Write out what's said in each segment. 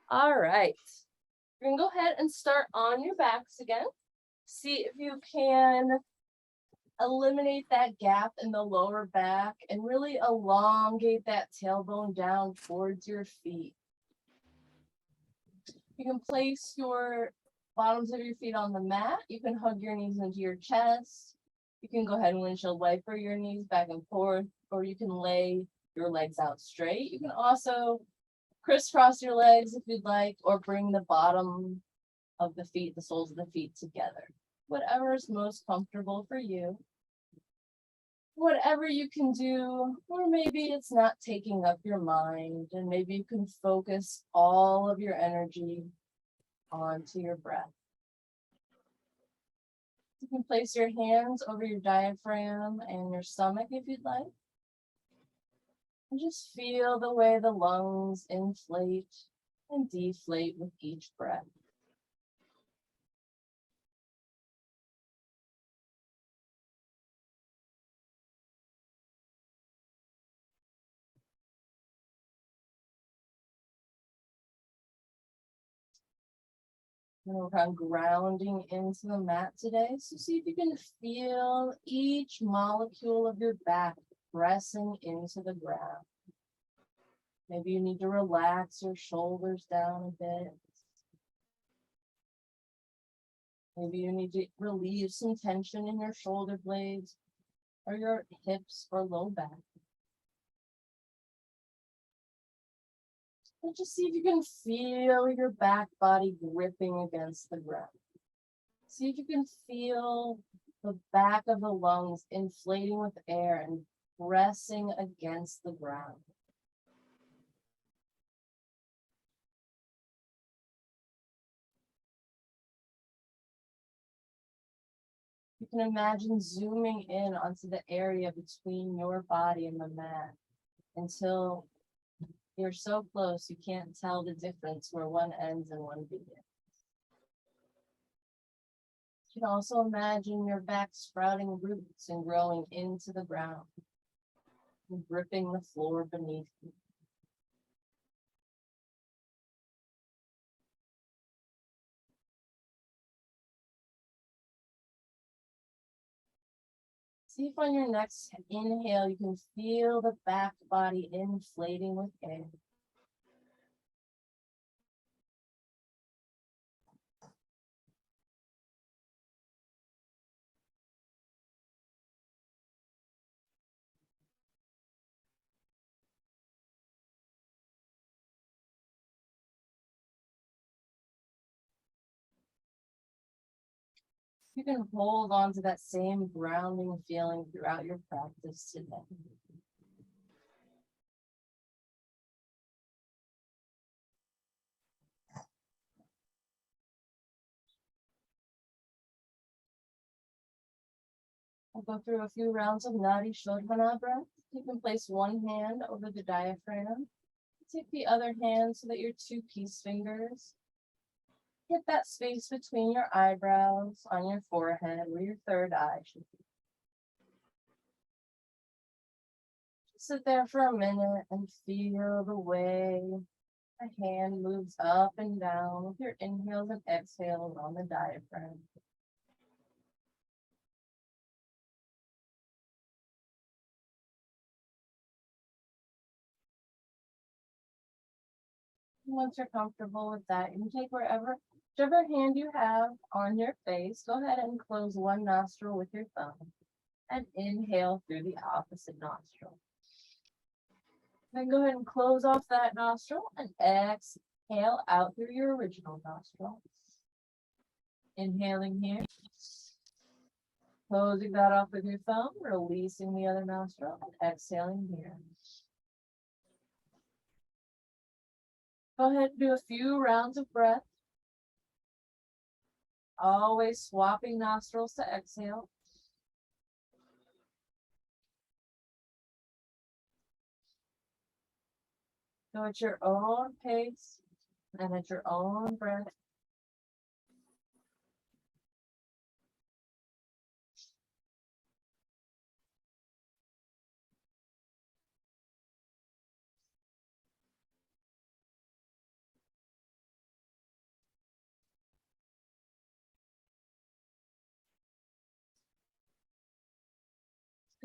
All right. You're gonna go ahead and start on your backs again. See if you can eliminate that gap in the lower back and really elongate that tailbone down towards your feet. You can place your bottoms of your feet on the mat. You can hug your knees into your chest. You can go ahead and windshield wiper your knees back and forth, or you can lay your legs out straight. You can also crisscross your legs if you'd like, or bring the bottom of the feet, the soles of the feet together. Whatever is most comfortable for you. Whatever you can do, or maybe it's not taking up your mind, and maybe you can focus all of your energy onto your breath. You can place your hands over your diaphragm and your stomach if you'd like. And just feel the way the lungs inflate and deflate with each breath. We're going to work on grounding into the mat today. So see if you can feel each molecule of your back pressing into the ground. Maybe you need to relax your shoulders down a bit. Maybe you need to relieve some tension in your shoulder blades or your hips or low back. And just see if you can feel your back body gripping against the ground. See if you can feel the back of the lungs inflating with air and pressing against the ground. You can imagine zooming in onto the area between your body and the mat until you're so close you can't tell the difference where one ends and one begins. You can also imagine your back sprouting roots and growing into the ground and gripping the floor beneath you. See if on your next inhale you can feel the back body inflating with air. You can hold on to that same grounding feeling throughout your practice today. We'll go through a few rounds of Nadi Shodhana breath. You can place one hand over the diaphragm. Take the other hand so that your two peace fingers hit that space between your eyebrows on your forehead where your third eye should be. Just sit there for a minute and feel the way the hand moves up and down with your inhales and exhales on the diaphragm. Once you're comfortable with that, you can take whichever hand you have on your face. Go ahead and close one nostril with your thumb and inhale through the opposite nostril. Then go ahead and close off that nostril and exhale out through your original nostril. Inhaling here. Closing that off with your thumb, releasing the other nostril, and exhaling here. Go ahead and do a few rounds of breath. Always swapping nostrils to exhale. Go at your own pace and at your own breath.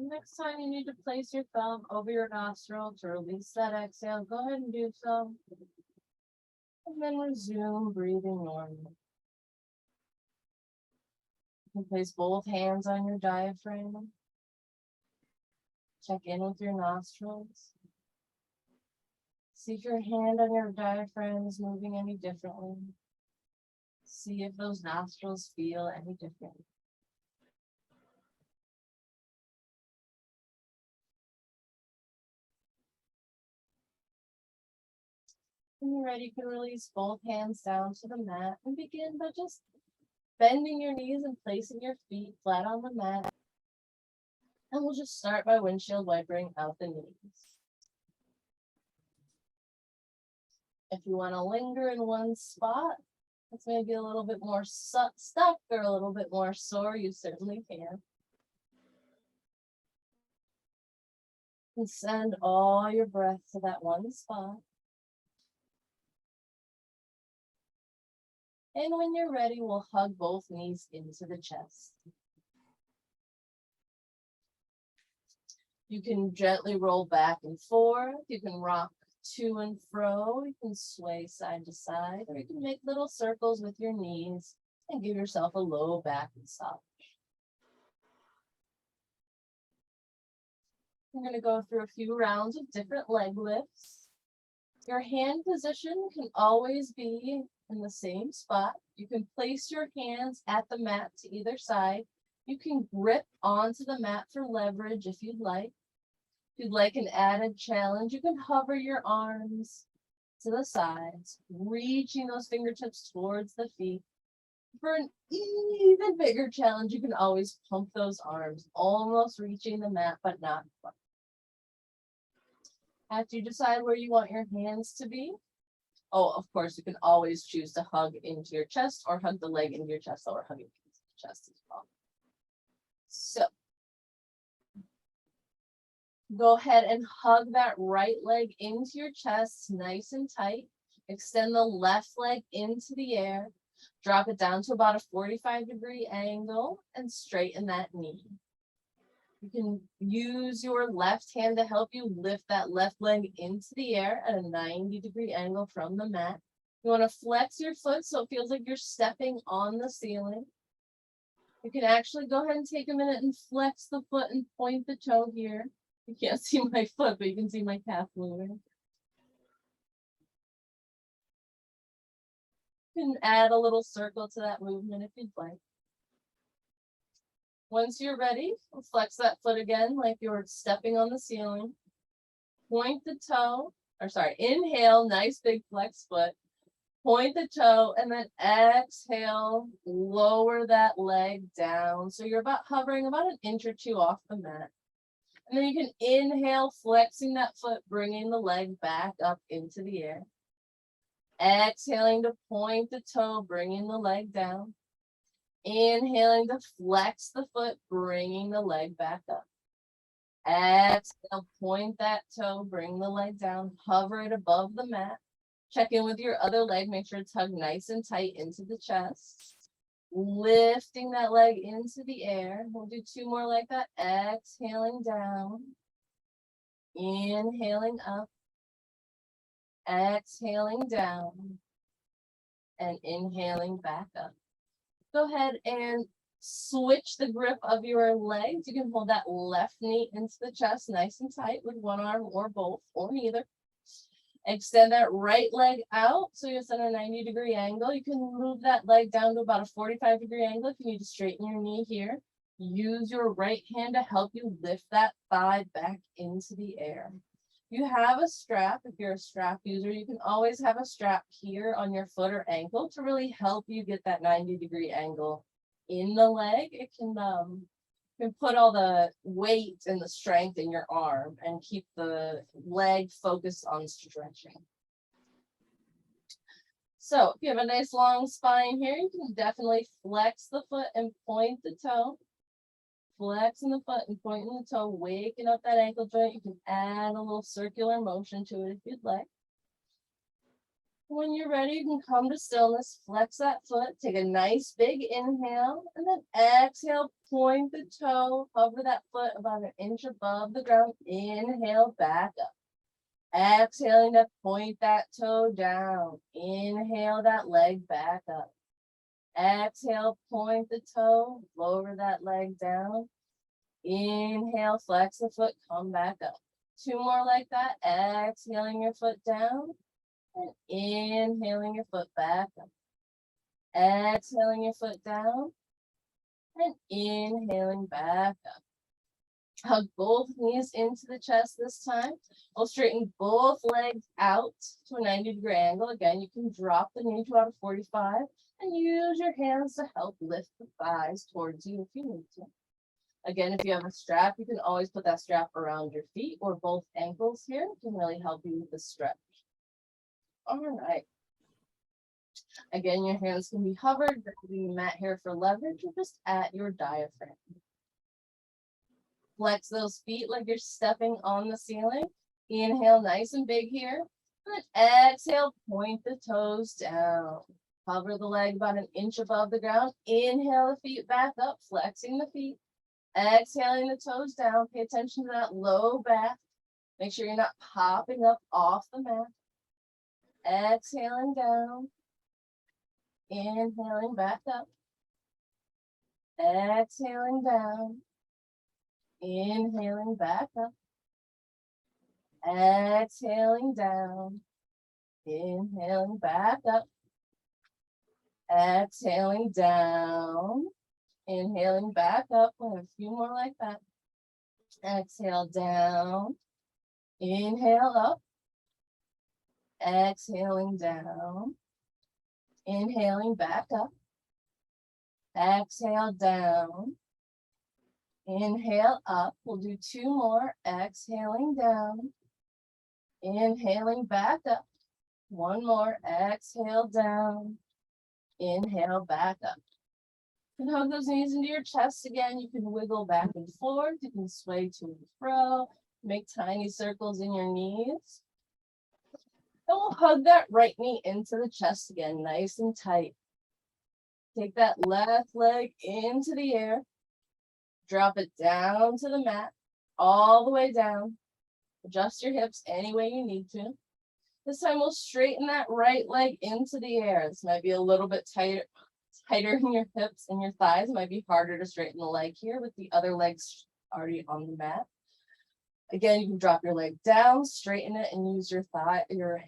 Next time you need to place your thumb over your nostril to release that exhale, go ahead and do so. And then resume breathing normally. You can place both hands on your diaphragm. Check in with your nostrils. See if your hand on your diaphragm is moving any differently. See if those nostrils feel any different. When you're ready, you can release both hands down to the mat and begin by just bending your knees and placing your feet flat on the mat. And we'll just start by windshield wipering out the knees. If you want to linger in one spot, it's maybe a little bit more stuck or a little bit more sore, you certainly can. And send all your breath to that one spot. And when you're ready, we'll hug both knees into the chest. You can gently roll back and forth. You can rock to and fro. You can sway side to side, or you can make little circles with your knees and give yourself a low back massage. I'm going to go through a few rounds of different leg lifts. Your hand position can always be in the same spot. You can place your hands at the mat to either side. You can grip onto the mat for leverage if you'd like. If you'd like an added challenge, you can hover your arms to the sides, reaching those fingertips towards the feet. For an even bigger challenge, you can always pump those arms, almost reaching the mat, but not quite. After you decide where you want your hands to be, of course, you can always choose to hug into your chest or hug the leg into your chest or hug it into the chest as well. So, go ahead and hug that right leg into your chest, nice and tight. Extend the left leg into the air. Drop it down to about a 45-degree angle and straighten that knee. You can use your left hand to help you lift that left leg into the air at a 90-degree angle from the mat. You want to flex your foot so it feels like you're stepping on the ceiling. You can actually go ahead and take a minute and flex the foot and point the toe here. You can't see my foot, but you can see my calf moving. You can add a little circle to that movement if you'd like. Once you're ready, flex that foot again like you're stepping on the ceiling. Point the toe, inhale, nice big flex foot. Point the toe and then exhale, lower that leg down. So you're hovering about an inch or two off the mat. And then you can inhale, flexing that foot, bringing the leg back up into the air. Exhaling to point the toe, bringing the leg down. Inhaling to flex the foot, bringing the leg back up. Exhale, point that toe, bring the leg down, hover it above the mat. Check in with your other leg, make sure it's hugged nice and tight into the chest. Lifting that leg into the air. We'll do two more like that. Exhaling down. Inhaling up. Exhaling down. And inhaling back up. Go ahead and switch the grip of your legs. You can hold that left knee into the chest nice and tight with one arm or both or neither. Extend that right leg out so you're at a 90-degree angle. You can move that leg down to about a 45-degree angle if you need to straighten your knee here. Use your right hand to help you lift that thigh back into the air. You have a strap. If you're a strap user, you can always have a strap here on your foot or ankle to really help you get that 90-degree angle in the leg. It can put all the weight and the strength in your arm and keep the leg focused on stretching. So if you have a nice long spine here, you can definitely flex the foot and point the toe. Flexing the foot and pointing the toe, waking up that ankle joint. You can add a little circular motion to it if you'd like. When you're ready, you can come to stillness, flex that foot, take a nice big inhale, and then exhale, point the toe, hover that foot about an inch above the ground, inhale, back up. Exhaling to point that toe down, inhale that leg back up. Exhale, point the toe, lower that leg down. Inhale, flex the foot, come back up. 2 more like that, exhaling your foot down. And inhaling your foot back up. Exhaling your foot down. And inhaling back up. Hug both knees into the chest this time. We'll straighten both legs out to a 90-degree angle. Again, you can drop the knee to about a 45 and use your hands to help lift the thighs towards you if you need to. Again, if you have a strap, you can always put that strap around your feet or both ankles here. It can really help you with the stretch. All right. Again, your hands can be hovered, grabbing the mat here for leverage or just at your diaphragm. Flex those feet like you're stepping on the ceiling. Inhale nice and big here. And exhale, point the toes down. Hover the leg about an inch above the ground. Inhale the feet back up, flexing the feet. Exhaling the toes down. Pay attention to that low back. Make sure you're not popping up off the mat. Exhaling down, inhaling back up, exhaling down, inhaling back up, exhaling down, inhaling back up, exhaling down, inhaling back up. We'll have a few more like that. Exhale down, inhale up. Exhaling down, inhaling back up, exhale down, inhale up. We'll do 2 more, exhaling down, inhaling back up, 1 more, exhale down, inhale back up. You can hug those knees into your chest again. You can wiggle back and forth. You can sway to and fro, make tiny circles in your knees. And we'll hug that right knee into the chest again, nice and tight. Take that left leg into the air. Drop it down to the mat, all the way down. Adjust your hips any way you need to. This time we'll straighten that right leg into the air. This might be a little bit tighter in your hips and your thighs. It might be harder to straighten the leg here with the other legs already on the mat. Again, you can drop your leg down, straighten it, and use your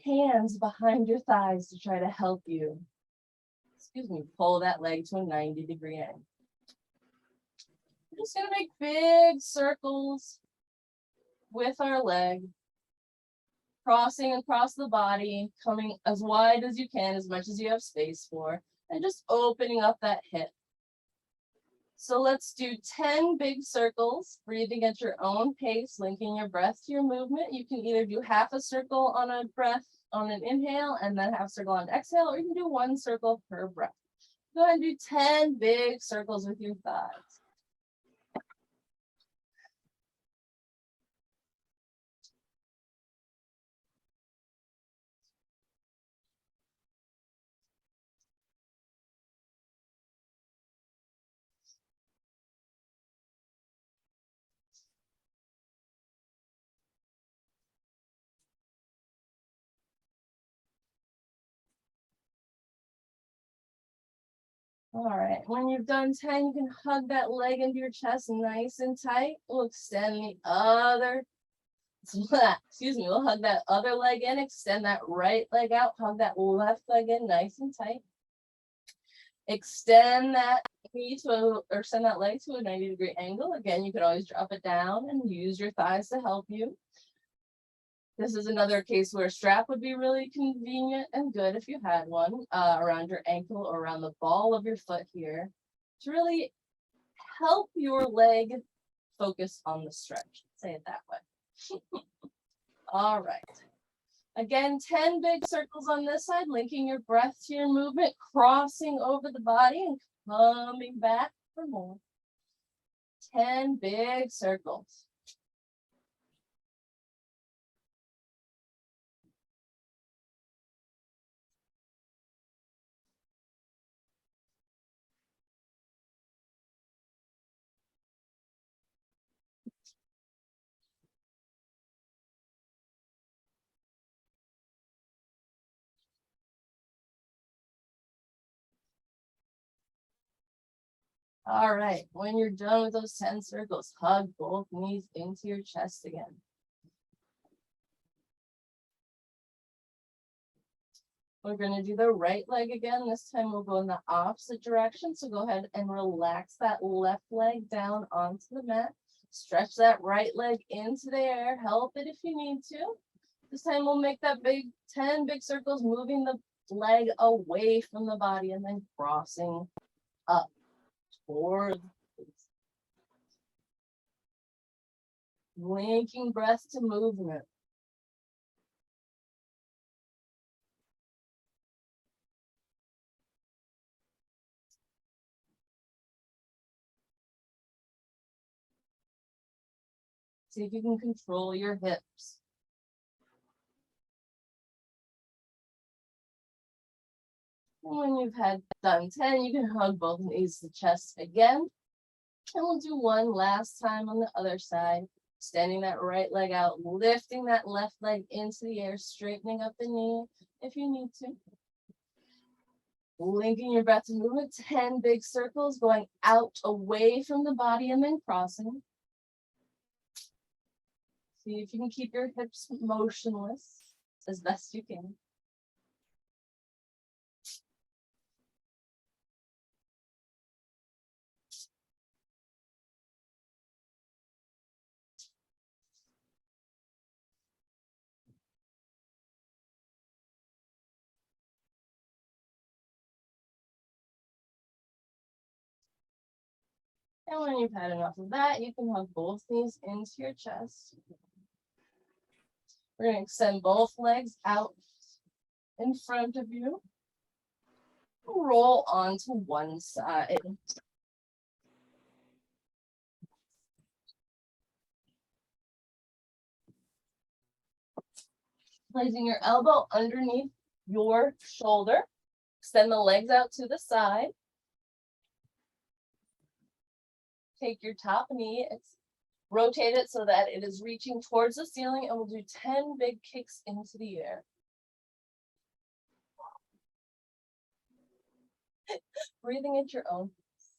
hands behind your thighs to try to help you, pull that leg to a 90-degree angle. We're just gonna make big circles with our leg, crossing across the body, coming as wide as you can, as much as you have space for, and just opening up that hip. So let's do 10 big circles, breathing at your own pace, linking your breath to your movement. You can either do half a circle on a breath on an inhale and then half a circle on exhale, or you can do 1 circle per breath. Go ahead and do 10 big circles with your thighs. All right, when you've done 10, you can hug that leg into your chest nice and tight. We'll extend the other, we'll hug that other leg in, extend that right leg out, hug that left leg in nice and tight. Extend that knee or send that leg to a 90-degree angle. Again, you could always drop it down and use your thighs to help you. This is another case where a strap would be really convenient and good if you had one around your ankle or around the ball of your foot here to really help your leg focus on the stretch. Say it that way. All right. Again, 10 big circles on this side, linking your breath to your movement, crossing over the body and coming back for more. 10 big circles. All right, when you're done with those 10 circles, hug both knees into your chest again. We're gonna do the right leg again. This time we'll go in the opposite direction. So go ahead and relax that left leg down onto the mat. Stretch that right leg into the air. Help it if you need to. This time we'll make that 10 big circles, moving the leg away from the body and then crossing up toward the face. Linking breath to movement. See if you can control your hips. And when you've done 10, you can hug both knees to the chest again. And we'll do one last time on the other side. Standing that right leg out, lifting that left leg into the air, straightening up the knee if you need to. Linking your breath to movement, 10 big circles going out away from the body and then crossing. See if you can keep your hips motionless as best you can. And when you've had enough of that, you can hug both knees into your chest. We're going to extend both legs out in front of you. Roll onto one side. Placing your elbow underneath your shoulder. Extend the legs out to the side. Take your top knee, rotate it so that it is reaching towards the ceiling, and we'll do 10 big kicks into the air. Breathing at your own pace.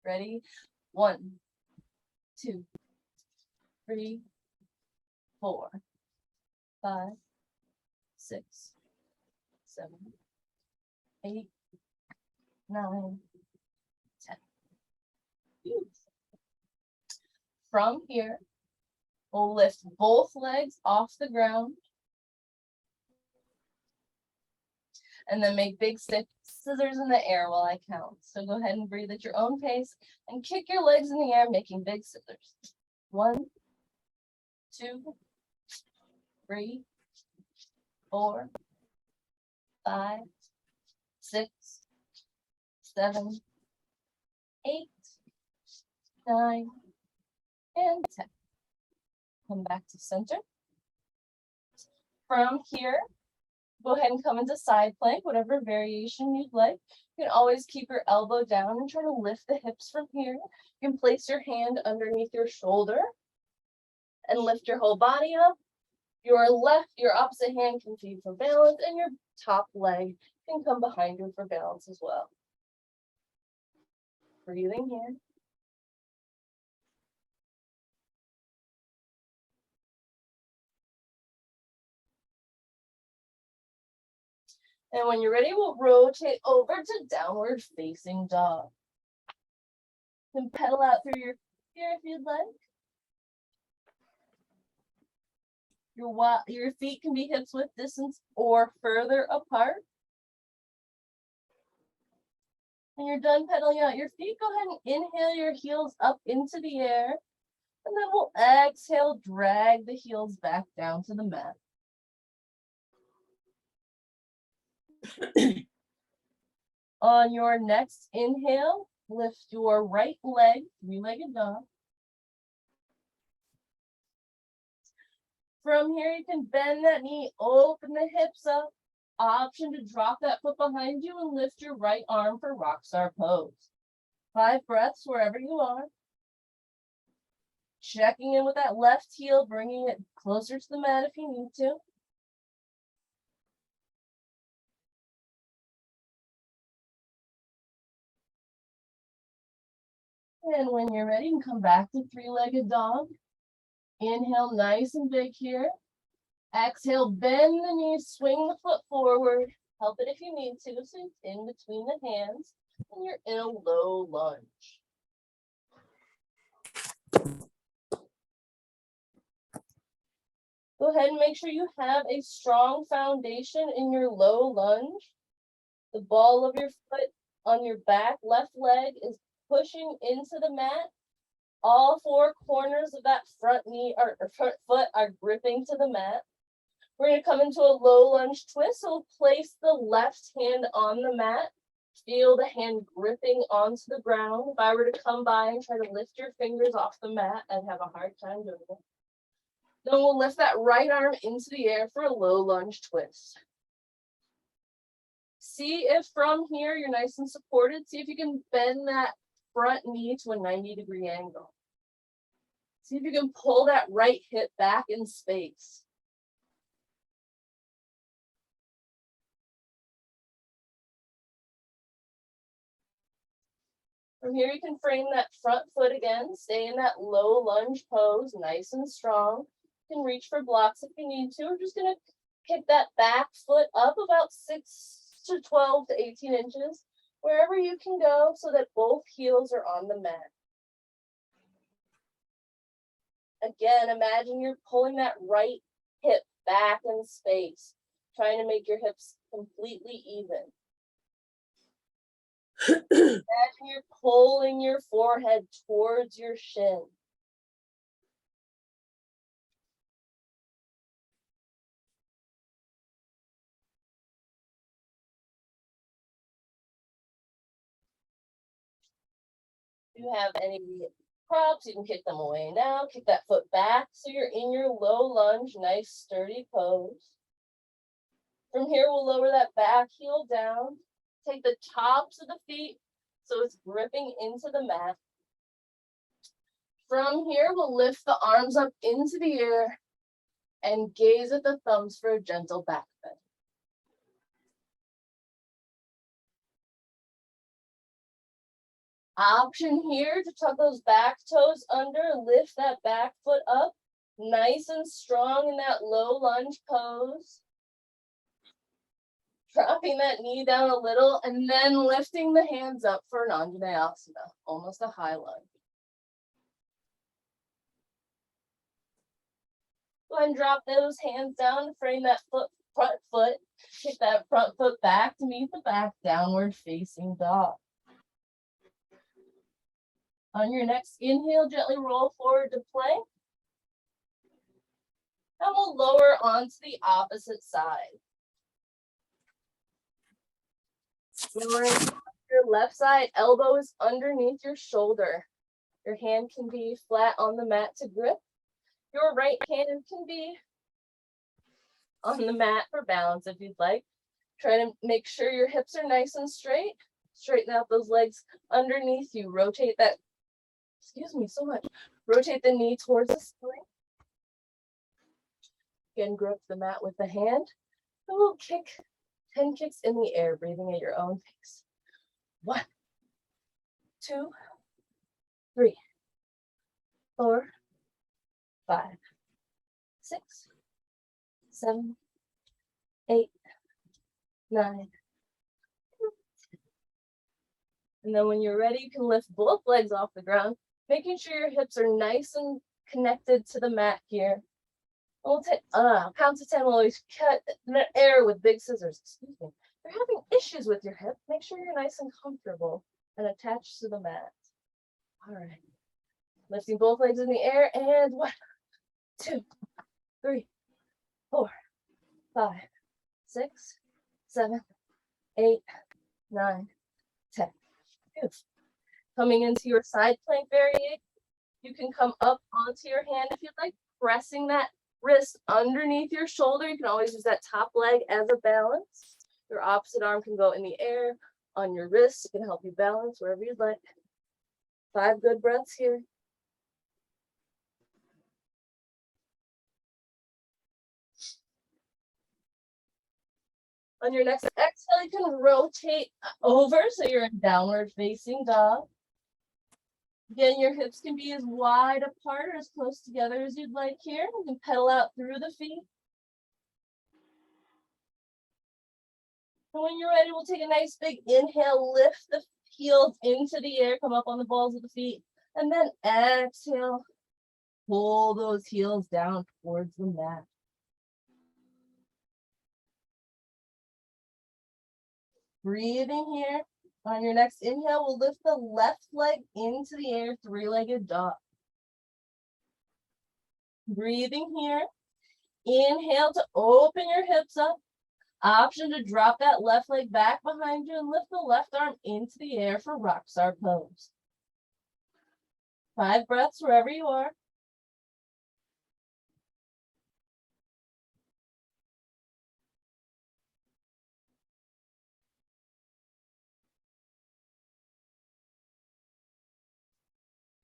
Ready? 1, 2, 3, 4, 5, 6, 7, 8, 9, 10. Beautiful. From here, we'll lift both legs off the ground. And then make big scissors in the air while I count. So go ahead and breathe at your own pace and kick your legs in the air, making big scissors. 1, 2, 3, 4, 5, 6, 7, 8, 9, and 10. Come back to center. From here, go ahead and come into side plank, whatever variation you'd like. You can always keep your elbow down and try to lift the hips from here. You can place your hand underneath your shoulder and lift your whole body up. Your opposite hand can feed for balance, and your top leg can come behind you for balance as well. Breathing here. And when you're ready, we'll rotate over to downward facing dog. You can pedal out through your feet if you'd like. Your feet can be hips width distance or further apart. When you're done pedaling out your feet, go ahead and inhale your heels up into the air. And then we'll exhale, drag the heels back down to the mat. On your next inhale, lift your right leg, three-legged dog. From here, you can bend that knee, open the hips up. Option to drop that foot behind you and lift your right arm for rock star pose. 5 breaths wherever you are. Checking in with that left heel, bringing it closer to the mat if you need to. And when you're ready, you can come back to three-legged dog. Inhale, nice and big here. Exhale, bend the knees, swing the foot forward. Help it if you need to, so it's in between the hands, and you're in a low lunge. Go ahead and make sure you have a strong foundation in your low lunge. The ball of your foot on your back, left leg is pushing into the mat. All four corners of that front knee or front foot are gripping to the mat. We're going to come into a low lunge twist. So we'll place the left hand on the mat. Feel the hand gripping onto the ground. If I were to come by and try to lift your fingers off the mat, I'd have a hard time doing it. Then we'll lift that right arm into the air for a low lunge twist. See if from here you're nice and supported. See if you can bend that front knee to a 90-degree angle. See if you can pull that right hip back in space. From here, you can frame that front foot again. Stay in that low lunge pose, nice and strong. You can reach for blocks if you need to. We're just going to kick that back foot up about 6 to 12 to 18 inches, wherever you can go so that both heels are on the mat. Again, imagine you're pulling that right hip back in space, trying to make your hips completely even. Imagine you're pulling your forehead towards your shin. If you have any props, you can kick them away now. Kick that foot back so you're in your low lunge, nice sturdy pose. From here, we'll lower that back heel down. Take the tops of the feet so it's gripping into the mat. From here, we'll lift the arms up into the air and gaze at the thumbs for a gentle back bend. Option here to tuck those back toes under, lift that back foot up, nice and strong in that low lunge pose. Dropping that knee down a little and then lifting the hands up for an Anjaneyasana, almost a high lunge. Go ahead and drop those hands down, frame that front foot, kick that front foot back to meet the back, downward facing dog. On your next inhale, gently roll forward to plank. And we'll lower onto the opposite side. Lowering your left side, elbow is underneath your shoulder. Your hand can be flat on the mat to grip. Your right hand can be on the mat for balance if you'd like. Try to make sure your hips are nice and straight. Straighten out those legs underneath you. Rotate that, excuse me so much. Rotate the knee towards the ceiling. Again, grip the mat with the hand. And we'll kick 10 kicks in the air, breathing at your own pace. 1, 2, 3, 4, 5, 6, 7, 8, 9. And then when you're ready, you can lift both legs off the ground, making sure your hips are nice and connected to the mat here. We'll count to 10. We'll always cut the air with big scissors. Excuse me. If you're having issues with your hip, make sure you're nice and comfortable and attached to the mat. All right. Lifting both legs in the air and 1, 2, 3, 4, 5, 6, 7, 8, 9, 10. Beautiful. Coming into your side plank variation, you can come up onto your hand if you'd like, pressing that wrist underneath your shoulder. You can always use that top leg as a balance. Your opposite arm can go in the air on your wrist. It can help you balance wherever you'd like. 5 good breaths here. On your next exhale, you can rotate over so you're in downward facing dog. Again, your hips can be as wide apart or as close together as you'd like here. You can pedal out through the feet. And when you're ready, we'll take a nice big inhale, lift the heels into the air, come up on the balls of the feet, and then exhale, pull those heels down towards the mat. Breathing here. On your next inhale, we'll lift the left leg into the air, three-legged dog. Breathing here. Inhale to open your hips up. Option to drop that left leg back behind you and lift the left arm into the air for rock star pose. 5 breaths wherever you are.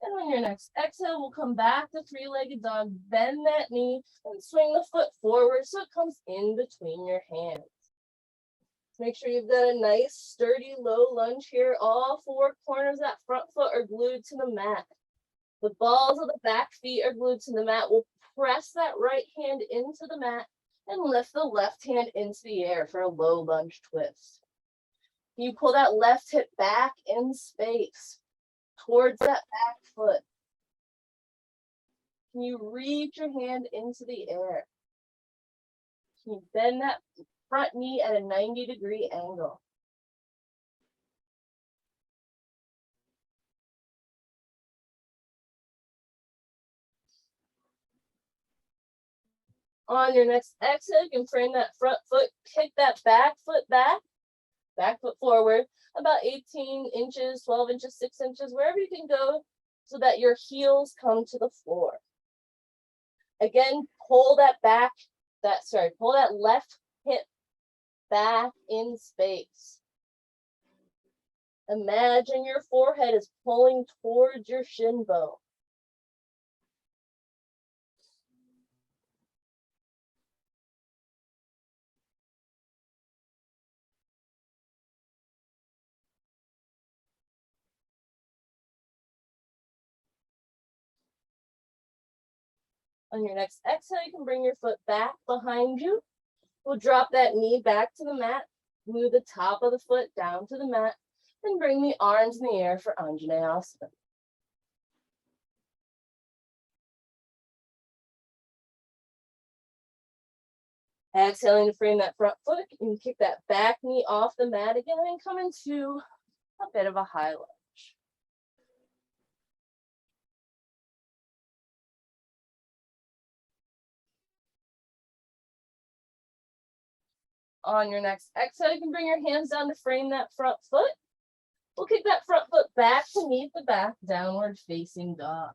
And on your next exhale, we'll come back to three-legged dog, bend that knee and swing the foot forward so it comes in between your hands. Make sure you've got a nice sturdy low lunge here. All 4 corners of that front foot are glued to the mat. The balls of the back feet are glued to the mat. We'll press that right hand into the mat and lift the left hand into the air for a low lunge twist. You pull that left hip back in space towards that back foot. Can you reach your hand into the air? Can you bend that front knee at a 90-degree angle? On your next exhale, you can frame that front foot, kick that back foot back foot forward, about 18 inches, 12 inches, 6 inches, wherever you can go so that your heels come to the floor. Again, pull that left hip back in space. Imagine your forehead is pulling towards your shin bone. On your next exhale, you can bring your foot back behind you. We'll drop that knee back to the mat, move the top of the foot down to the mat, and bring the arms in the air for Anjaneyasana. Exhaling to frame that front foot, you can kick that back knee off the mat again and come into a bit of a high lunge. On your next exhale, you can bring your hands down to frame that front foot. We'll kick that front foot back to meet the back, downward facing dog.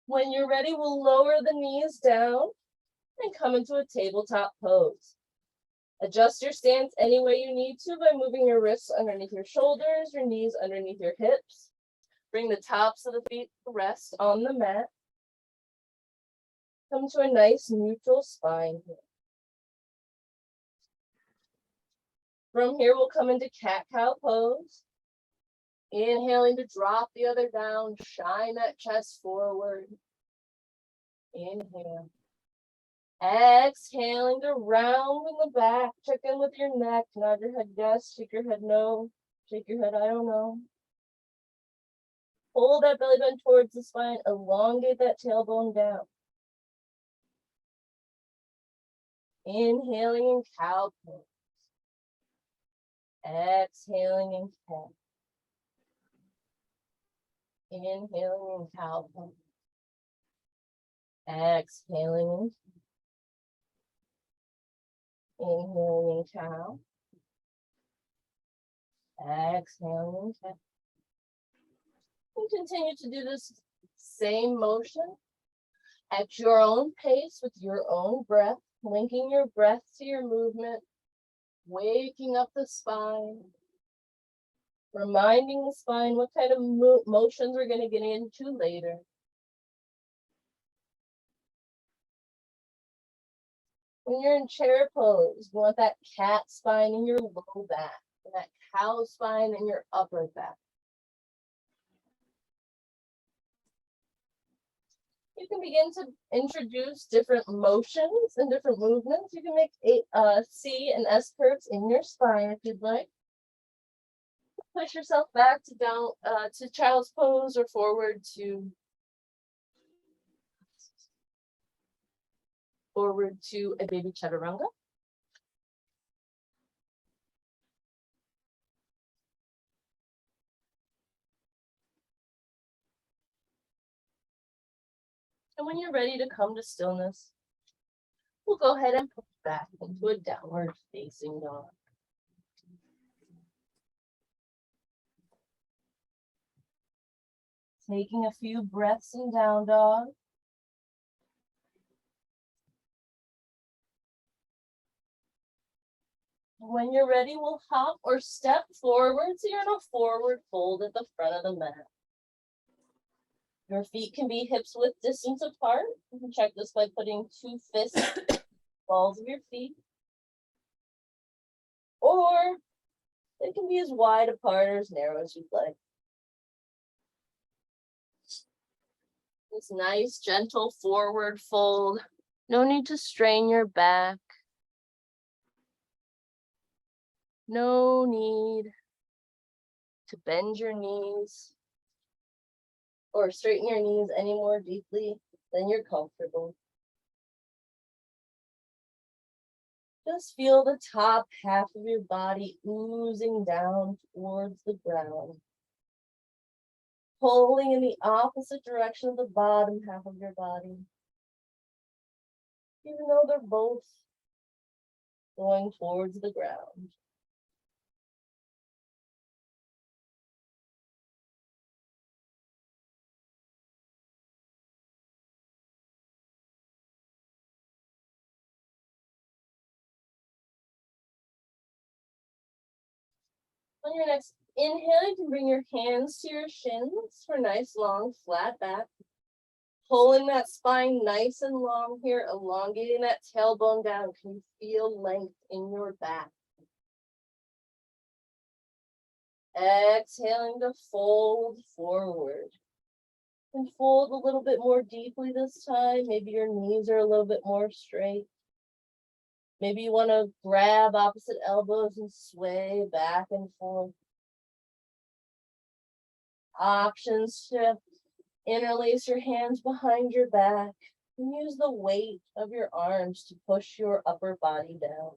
When you're ready, we'll lower the knees down and come into a tabletop pose. Adjust your stance any way you need to by moving your wrists underneath your shoulders, your knees underneath your hips. Bring the tops of the feet to rest on the mat. Come to a nice neutral spine here. From here, we'll come into cat-cow pose. Inhaling to drop the other down, shine that chest forward. Inhale. Exhaling to round in the back. Check in with your neck. Nod your head yes, shake your head no. Shake your head I don't know. Pull that belly button towards the spine. Elongate that tailbone down. Inhaling in cow pose. Exhaling in cat. Inhaling in cow pose. Exhaling in cat. Inhaling in cow. Exhaling in cat. And continue to do this same motion at your own pace with your own breath, linking your breath to your movement, waking up the spine, reminding the spine what kind of motions we're going to get into later. When you're in chair pose, you want that cat spine in your low back. and that cow spine in your upper back. You can begin to introduce different motions and different movements. You can make C and S curves in your spine if you'd like. Push yourself back to down to child's pose or forward to a baby chaturanga. And when you're ready to come to stillness, we'll go ahead and push back into a downward facing dog. Taking a few breaths in down dog. When you're ready, we'll hop or step forward. So you're in a forward fold at the front of the mat. Your feet can be hips width distance apart. You can check this by putting 2 fists on the balls of your feet. Or they can be as wide apart or as narrow as you'd like. This nice, gentle forward fold. No need to strain your back. No need to bend your knees or straighten your knees any more deeply than you're comfortable. Just feel the top half of your body oozing down towards the ground, pulling in the opposite direction of the bottom half of your body. Even though they're both going towards the ground. On your next inhale, you can bring your hands to your shins for nice, long, flat back. Pulling that spine nice and long here, elongating that tailbone down. Can you feel length in your back? Exhaling to fold forward. And fold a little bit more deeply this time. Maybe your knees are a little bit more straight. Maybe you want to grab opposite elbows and sway back and forth. Options shift. Interlace your hands behind your back and use the weight of your arms to push your upper body down.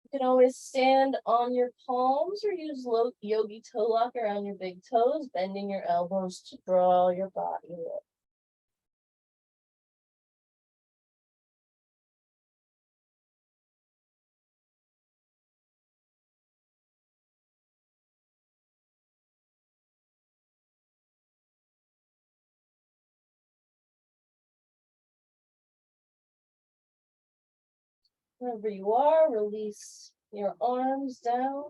You can always stand on your palms or use yogi toe lock around your big toes, bending your elbows to draw your body up. Wherever you are, release your arms down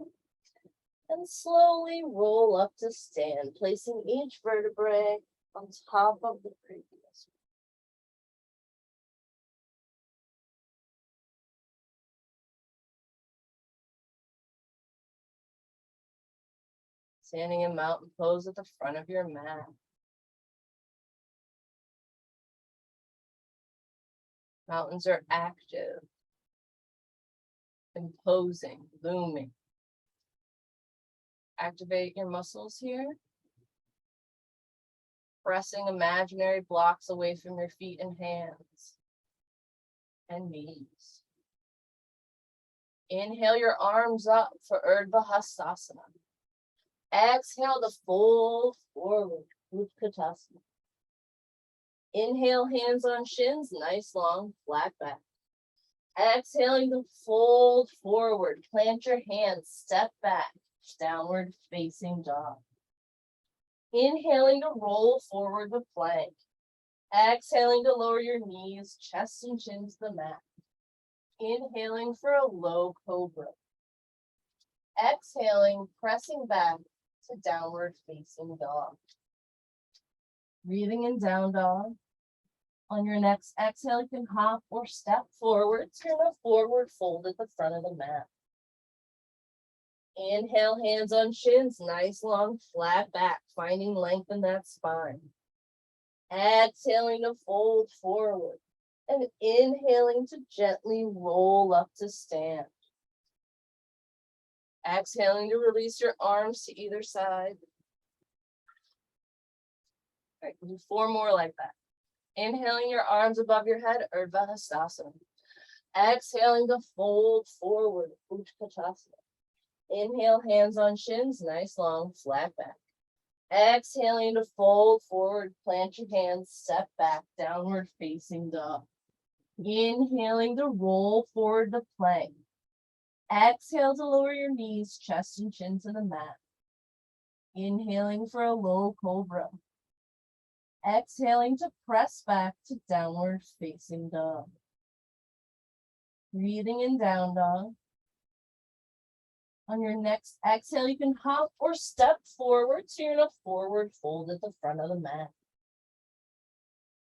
and slowly roll up to stand, placing each vertebrae on top of the previous. Standing in mountain pose at the front of your mat. Mountains are active, imposing, looming. Activate your muscles here. Pressing imaginary blocks away from your feet and hands and knees. Inhale your arms up for Urdhva Hastasana. Exhale to fold forward, Utkatasana. Inhale, hands on shins, nice long flat back. Exhaling to fold forward, plant your hands, step back, downward facing dog. Inhaling to roll forward the plank. Exhaling to lower your knees, chest and chin to the mat. Inhaling for a low cobra. Exhaling, pressing back to downward facing dog. Breathing in down dog. On your next exhale, you can hop or step forwd. Turn a forward fold at the front of the mat. Inhale, hands on shins, nice long flat back, finding length in that spine. Exhaling to fold forward and inhaling to gently roll up to stand. Exhaling to release your arms to either side. All right, we'll do 4 more like that. Inhaling your arms above your head, Urdhva Hastasana. Exhaling to fold forward, Utkatasana. Inhale, hands on shins, nice long flat back. Exhaling to fold forward, plant your hands, step back, downward facing dog. Inhaling to roll forward to plank. Exhale to lower your knees, chest and chin to the mat. Inhaling for a low cobra. Exhaling to press back to downward facing dog. Breathing in down dog. On your next exhale, you can hop or step forward. So you're in a forward fold at the front of the mat.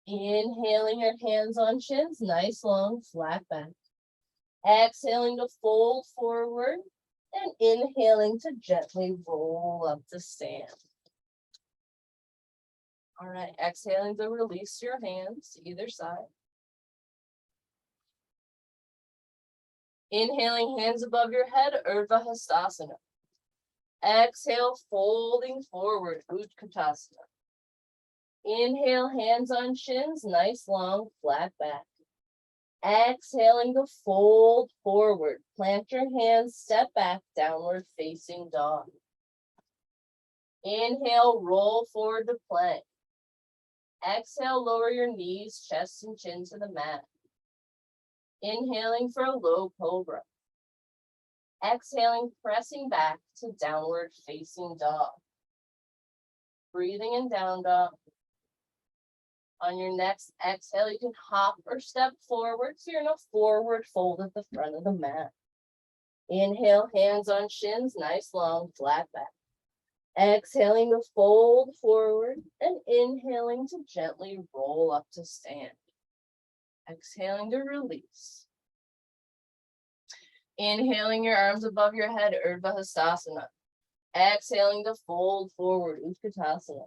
Inhaling your hands on shins, nice long flat back. Exhaling to fold forward and inhaling to gently roll up to stand. All right, exhaling to release your hands to either side. Inhaling, hands above your head, Urdhva Hastasana. Exhale, folding forward, Utkatasana. Inhale, hands on shins, nice long flat back. Exhaling to fold forward, plant your hands, step back, downward facing dog. Inhale, roll forward to plank. Exhale, lower your knees, chest and chin to the mat. Inhaling for a low cobra. Exhaling, pressing back to downward facing dog. Breathing in down dog. On your next exhale, you can hop or step forward. So you're in a forward fold at the front of the mat. Inhale, hands on shins, nice long flat back. Exhaling to fold forward and inhaling to gently roll up to stand. Exhaling to release. Inhaling your arms above your head, Urdhva Hastasana. Exhaling to fold forward, Utkatasana.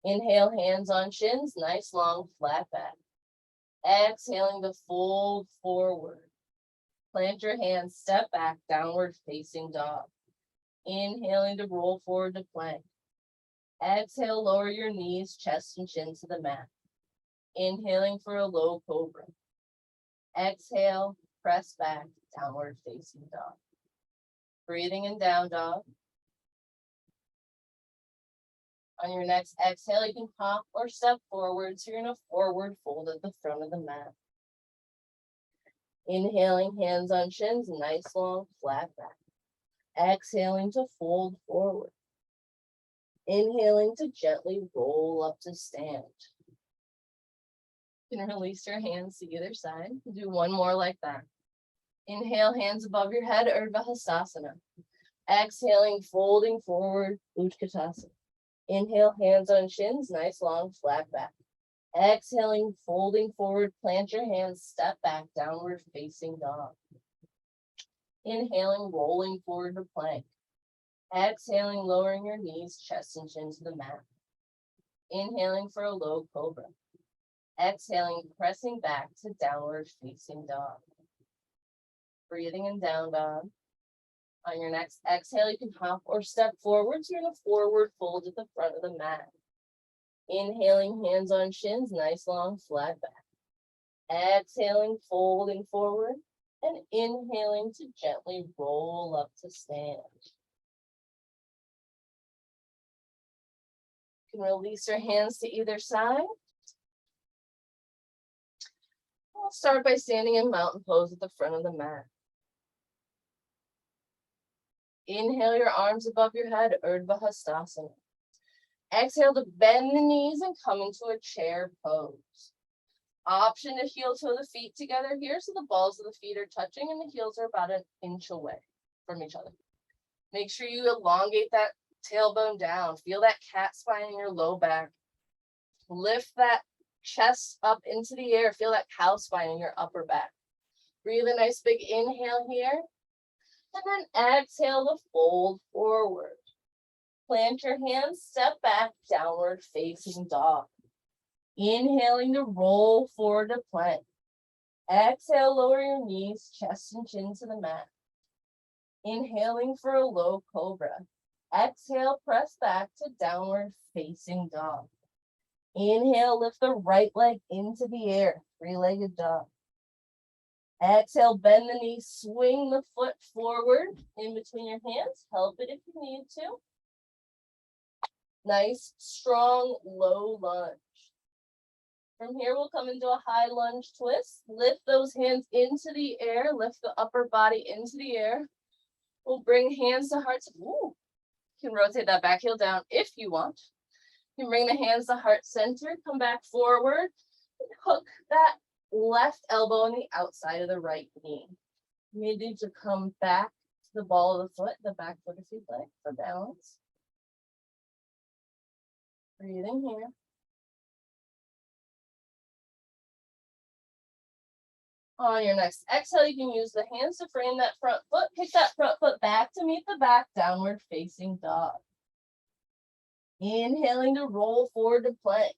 Inhale, hands on shins, nice long flat back. Exhaling to fold forward. Plant your hands, step back, downward facing dog. Inhaling to roll forward to plank. Exhale, lower your knees, chest and chin to the mat. Inhaling for a low cobra. Exhale, press back, downward facing dog. Breathing in down dog. On your next exhale, you can hop or step forward. So you're in a forward fold at the front of the mat. Inhaling, hands on shins, nice long flat back. Exhaling to fold forward. Inhaling to gently roll up to stand. You can release your hands to either side. Do 1 more like that. Inhale, hands above your head, Urdhva Hastasana. Exhaling, folding forward, Utkatasana. Inhale, hands on shins, nice long flat back. Exhaling, folding forward, plant your hands, step back, downward facing dog. Inhaling, rolling forward to plank. Exhaling, lowering your knees, chest and chin to the mat. Inhaling for a low cobra. Exhaling, pressing back to downward facing dog. Breathing in down dog. On your next exhale, you can hop or step forward. So you're in a forward fold at the front of the mat. Inhaling, hands on shins, nice long flat back. Exhaling, folding forward, and inhaling to gently roll up to stand. You can release your hands to either side. We'll start by standing in mountain pose at the front of the mat. Inhale your arms above your head, Urdhva Hastasana. Exhale to bend the knees and come into a chair pose. Option to heel toe the feet together here so the balls of the feet are touching and the heels are about 1 inch away from each other. Make sure you elongate that tailbone down. Feel that cat spine in your low back. Lift that chest up into the air. Feel that cow spine in your upper back. Breathe a nice big inhale here. And then exhale to fold forward. Plant your hands, step back, downward facing dog. Inhaling to roll forward to plank. Exhale, lower your knees, chest and chin to the mat. Inhaling for a low cobra. Exhale, press back to downward facing dog. Inhale, lift the right leg into the air, three-legged dog. Exhale, bend the knee, swing the foot forward in between your hands. Help it if you need to. Nice, strong, low lunge. From here, we'll come into a high lunge twist. Lift those hands into the air. Lift the upper body into the air. We'll bring hands to hearts. Ooh. You can rotate that back heel down if you want. You can bring the hands to heart center. Come back forward. And hook that left elbow on the outside of the right knee. You may need to come back to the ball of the foot, the back foot if you'd like, for balance. Breathing here. On your next exhale, you can use the hands to frame that front foot. Kick that front foot back to meet the back, downward facing dog. Inhaling to roll forward to plank.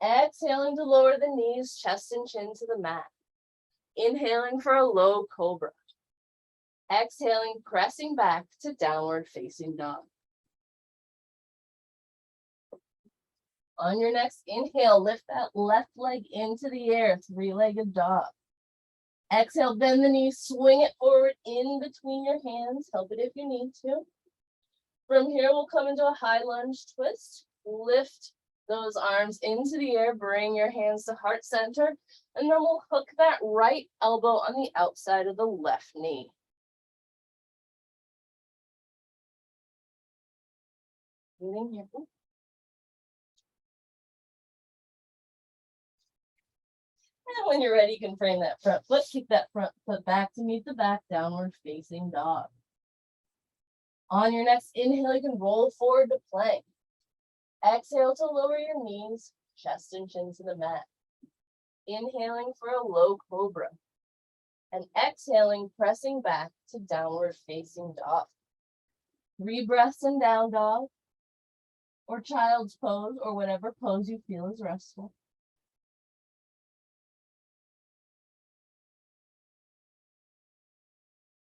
Exhaling to lower the knees, chest and chin to the mat. Inhaling for a low cobra. Exhaling, pressing back to downward facing dog. On your next inhale, lift that left leg into the air, three-legged dog. Exhale, bend the knee, swing it forward in between your hands. Help it if you need to. From here, we'll come into a high lunge twist. Lift those arms into the air, bring your hands to heart center, and then we'll hook that right elbow on the outside of the left knee. Breathing here. And when you're ready, you can frame that front foot, kick that front foot back to meet the back, downward facing dog. On your next inhale, you can roll forward to plank. Exhale to lower your knees, chest and chin to the mat. Inhaling for a low cobra. And exhaling, pressing back to downward facing dog. 3 breaths in down dog, or child's pose, or whatever pose you feel is restful.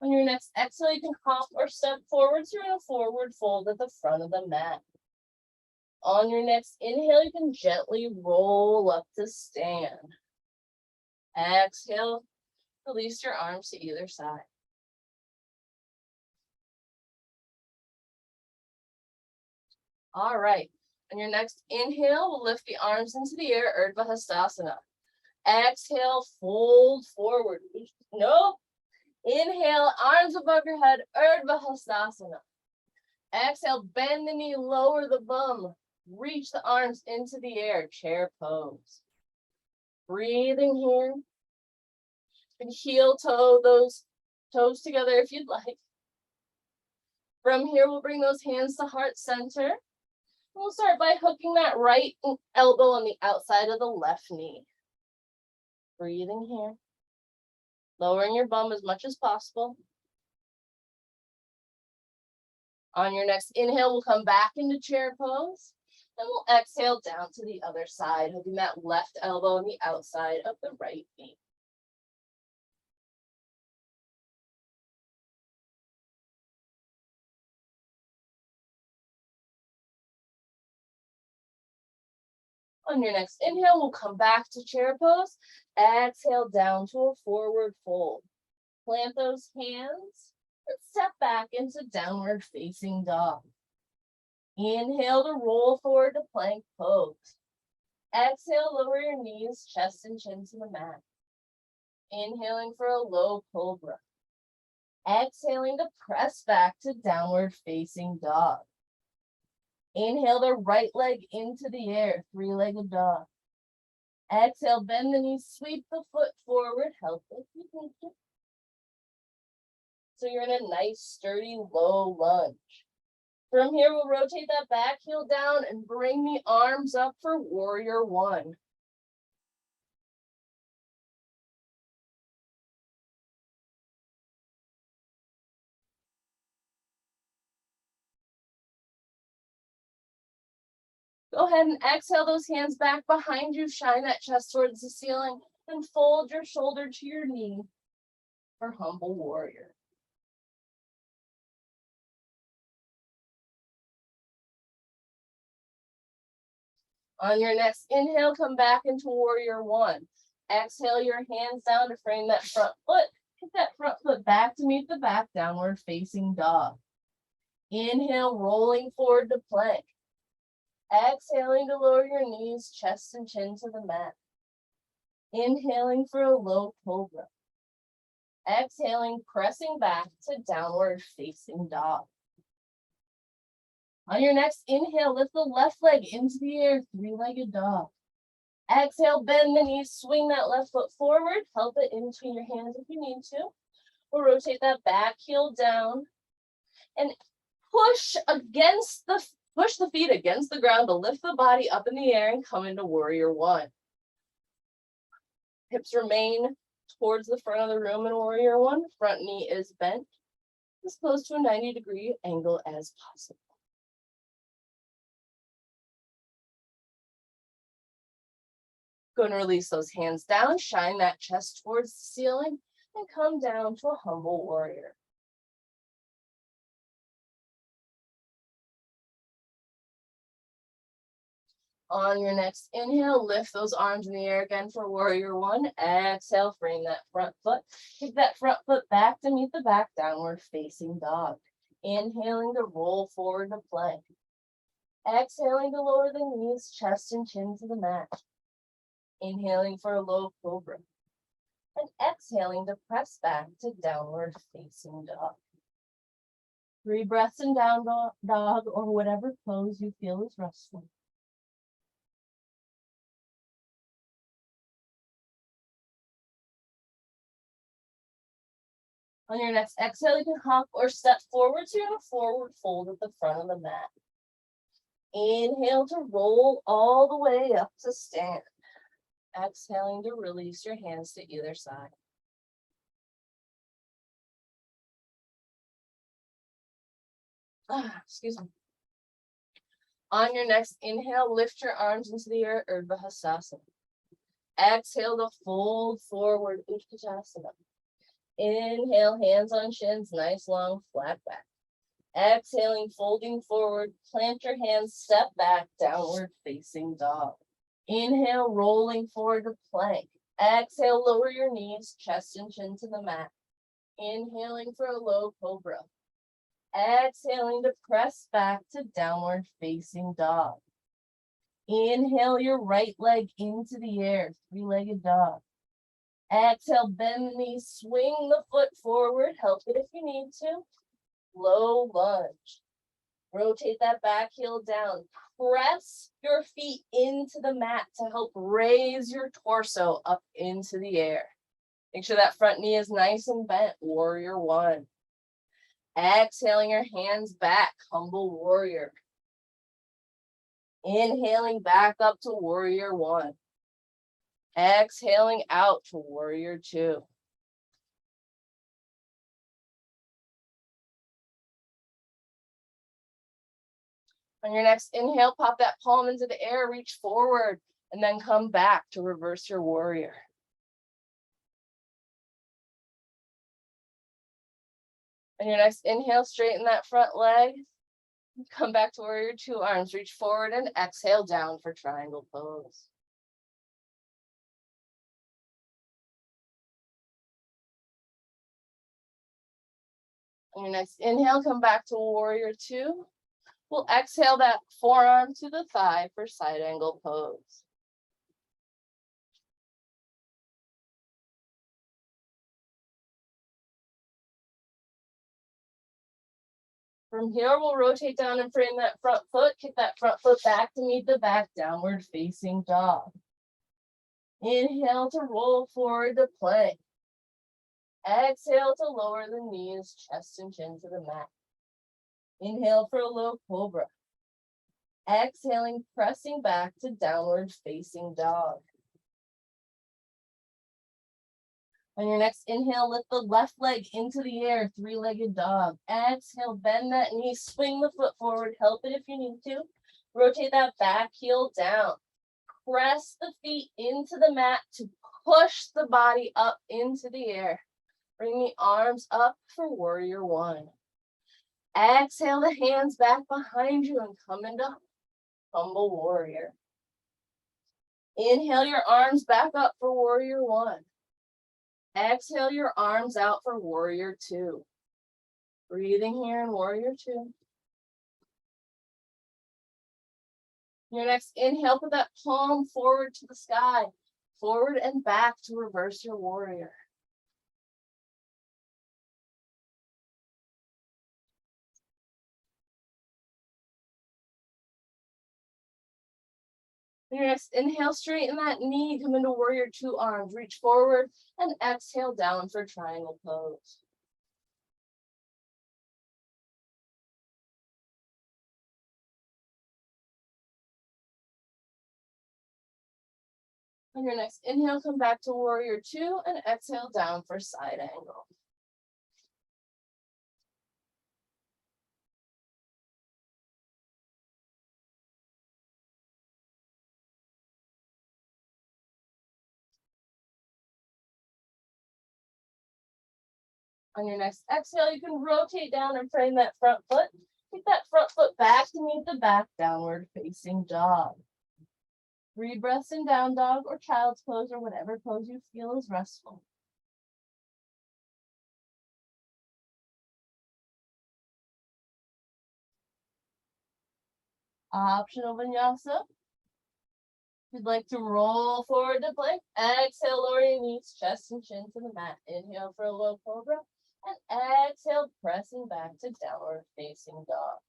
On your next exhale, you can hop or step forward through a forward fold at the front of the mat. On your next inhale, you can gently roll up to stand. Exhale, release your arms to either side. All right, on your next inhale, we'll lift the arms into the air, Urdhva Hastasana. Exhale, fold forward. Nope. Inhale, arms above your head, Urdhva Hastasana. Exhale, bend the knee, lower the bum. Reach the arms into the air, chair pose. Breathing here. And heel toe those toes together if you'd like. From here, we'll bring those hands to heart center. We'll start by hooking that right elbow on the outside of the left knee. Breathing here. Lowering your bum as much as possible. On your next inhale, we'll come back into chair pose. And we'll exhale down to the other side, hooking that left elbow on the outside of the right knee. On your next inhale, we'll come back to chair pose. Exhale down to a forward fold. Plant those hands and step back into downward facing dog. Inhale to roll forward to plank pose. Exhale, lower your knees, chest and chin to the mat. Inhaling for a low cobra. Exhaling to press back to downward facing dog. Inhale the right leg into the air, three-legged dog. Exhale, bend the knees, sweep the foot forward, help if you need to. So you're in a nice, sturdy, low lunge. From here, we'll rotate that back heel down and bring the arms up for warrior one. Go ahead and exhale those hands back behind you. Shine that chest towards the ceiling and fold your shoulder to your knee for humble warrior. On your next inhale, come back into warrior one. Exhale your hands down to frame that front foot. Kick that front foot back to meet the back, downward facing dog. Inhale, rolling forward to plank. Exhaling to lower your knees, chest and chin to the mat. Inhaling for a low cobra. Exhaling, pressing back to downward facing dog. On your next inhale, lift the left leg into the air, three-legged dog. Exhale, bend the knees, swing that left foot forward, help it in between your hands if you need to. Or rotate that back heel down and push the feet against the ground to lift the body up in the air and come into warrior one. Hips remain towards the front of the room in warrior one. Front knee is bent as close to a 90-degree angle as possible. Going to release those hands down, shine that chest towards the ceiling, and come down to a humble warrior. On your next inhale, lift those arms in the air again for warrior one. Exhale, frame that front foot. Kick that front foot back to meet the back, downward facing dog. Inhaling to roll forward to plank. Exhaling to lower the knees, chest and chin to the mat. Inhaling for a low cobra. And exhaling to press back to downward facing dog. 3 breaths in down dog or whatever pose you feel is restful. On your next exhale, you can hop or step forward to your forward fold at the front of the mat. Inhale to roll all the way up to stand. Exhaling to release your hands to either side. Excuse me. On your next inhale, lift your arms into the air, Urdhva Hastasana. Exhale to fold forward, Utkatasana. Inhale, hands on shins, nice long flat back. Exhaling, folding forward, plant your hands, step back, downward facing dog. Inhale, rolling forward to plank. Exhale, lower your knees, chest and chin to the mat. Inhaling for a low cobra. Exhaling to press back to downward facing dog. Inhale your right leg into the air, three-legged dog. Exhale, bend the knees, swing the foot forward, help it if you need to. Low lunge. Rotate that back heel down. Press your feet into the mat to help raise your torso up into the air. Make sure that front knee is nice and bent, warrior one. Exhaling your hands back, humble warrior. Inhaling back up to warrior one. Exhaling out to warrior two. On your next inhale, pop that palm into the air, reach forward, and then come back to reverse your warrior. On your next inhale, straighten that front leg. Come back to warrior two, arms reach forward and exhale down for triangle pose. On your next inhale, come back to warrior two. We'll exhale that forearm to the thigh for side angle pose. From here, we'll rotate down and frame that front foot, kick that front foot back to meet the back, downward facing dog. Inhale to roll forward to plank. Exhale to lower the knees, chest and chin to the mat. Inhale for a low cobra. Exhaling, pressing back to downward facing dog. On your next inhale, lift the left leg into the air, three-legged dog. Exhale, bend that knee, swing the foot forward, help it if you need to. Rotate that back heel down. Press the feet into the mat to push the body up into the air. Bring the arms up for warrior one. Exhale the hands back behind you and come into humble warrior. Inhale your arms back up for warrior one. Exhale your arms out for warrior two. Breathing here in warrior two. Your next inhale, put that palm forward to the sky, forward and back to reverse your warrior. Your next inhale, straighten that knee, come into warrior two, arms, reach forward and exhale down for triangle pose. On your next inhale, come back to warrior two and exhale down for side angle. On your next exhale, you can rotate down and frame that front foot. Take that front foot back to meet the back, downward facing dog. 3 breaths in down dog or child's pose or whatever pose you feel is restful. Optional vinyasa. If you'd like to roll forward to plank, exhale, lower your knees, chest and chin to the mat. Inhale for a low cobra and exhale, pressing back to downward facing dog.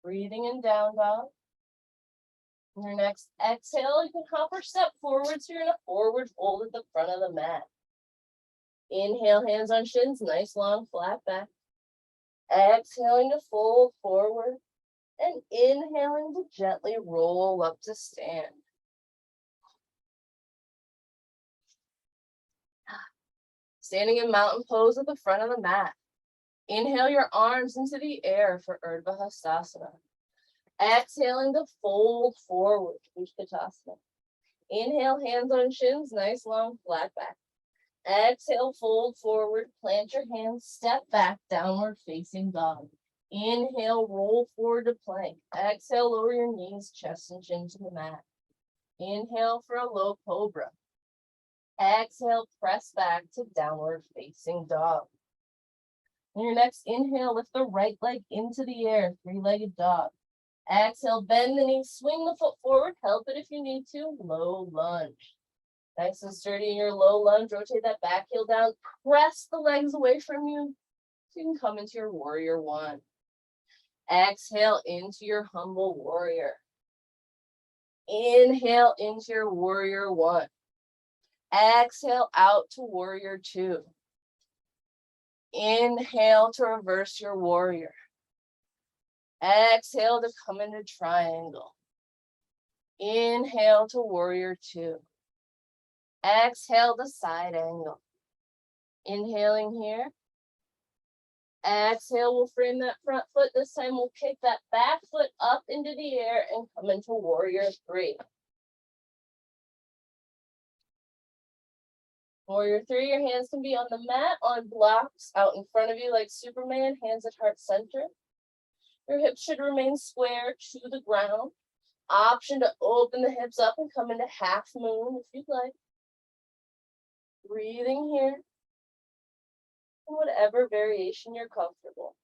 Breathing in down dog. On your next exhale, you can hop or step forward, so you're in a forward fold at the front of the mat. Inhale, hands on shins, nice long flat back. Exhaling to fold forward and inhaling to gently roll up to stand. Standing in mountain pose at the front of the mat. Inhale your arms into the air for Urdhva Hastasana. Exhaling to fold forward, Utkatasana. Inhale, hands on shins, nice long flat back. Exhale, fold forward, plant your hands, step back, downward facing dog. Inhale, roll forward to plank. Exhale, lower your knees, chest and chin to the mat. Inhale for a low cobra. Exhale, press back to downward facing dog. On your next inhale, lift the right leg into the air, 3-legged dog. Exhale, bend the knee, swing the foot forward, help it if you need to, low lunge. Nice and sturdy in your low lunge, rotate that back heel down, press the legs away from you so you can come into your warrior one. Exhale into your humble warrior. Inhale into your warrior one. Exhale out to warrior two. Inhale to reverse your warrior. Exhale to come into triangle. Inhale to warrior two. Exhale to side angle. Inhaling here. Exhale, we'll frame that front foot. This time we'll kick that back foot up into the air and come into warrior three. Warrior three, your hands can be on the mat, on blocks, out in front of you like Superman, hands at heart center. Your hips should remain square to the ground. Option to open the hips up and come into half moon if you'd like. Breathing here. In whatever variation you're comfortable.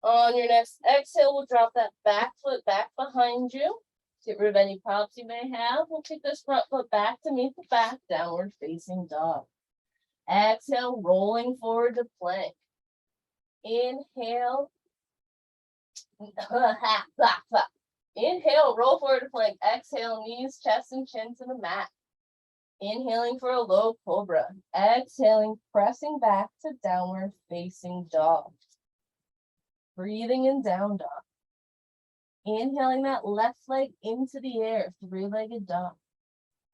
On your next exhale, we'll drop that back foot back behind you. Get rid of any props you may have. We'll kick this front foot back to meet the back, downward facing dog. Exhale, rolling forward to plank. Inhale. Inhale, roll forward to plank. Exhale, knees, chest, and chin to the mat. Inhaling for a low cobra. Exhaling, pressing back to downward facing dog. Breathing in down dog. Inhaling that left leg into the air, 3-legged dog.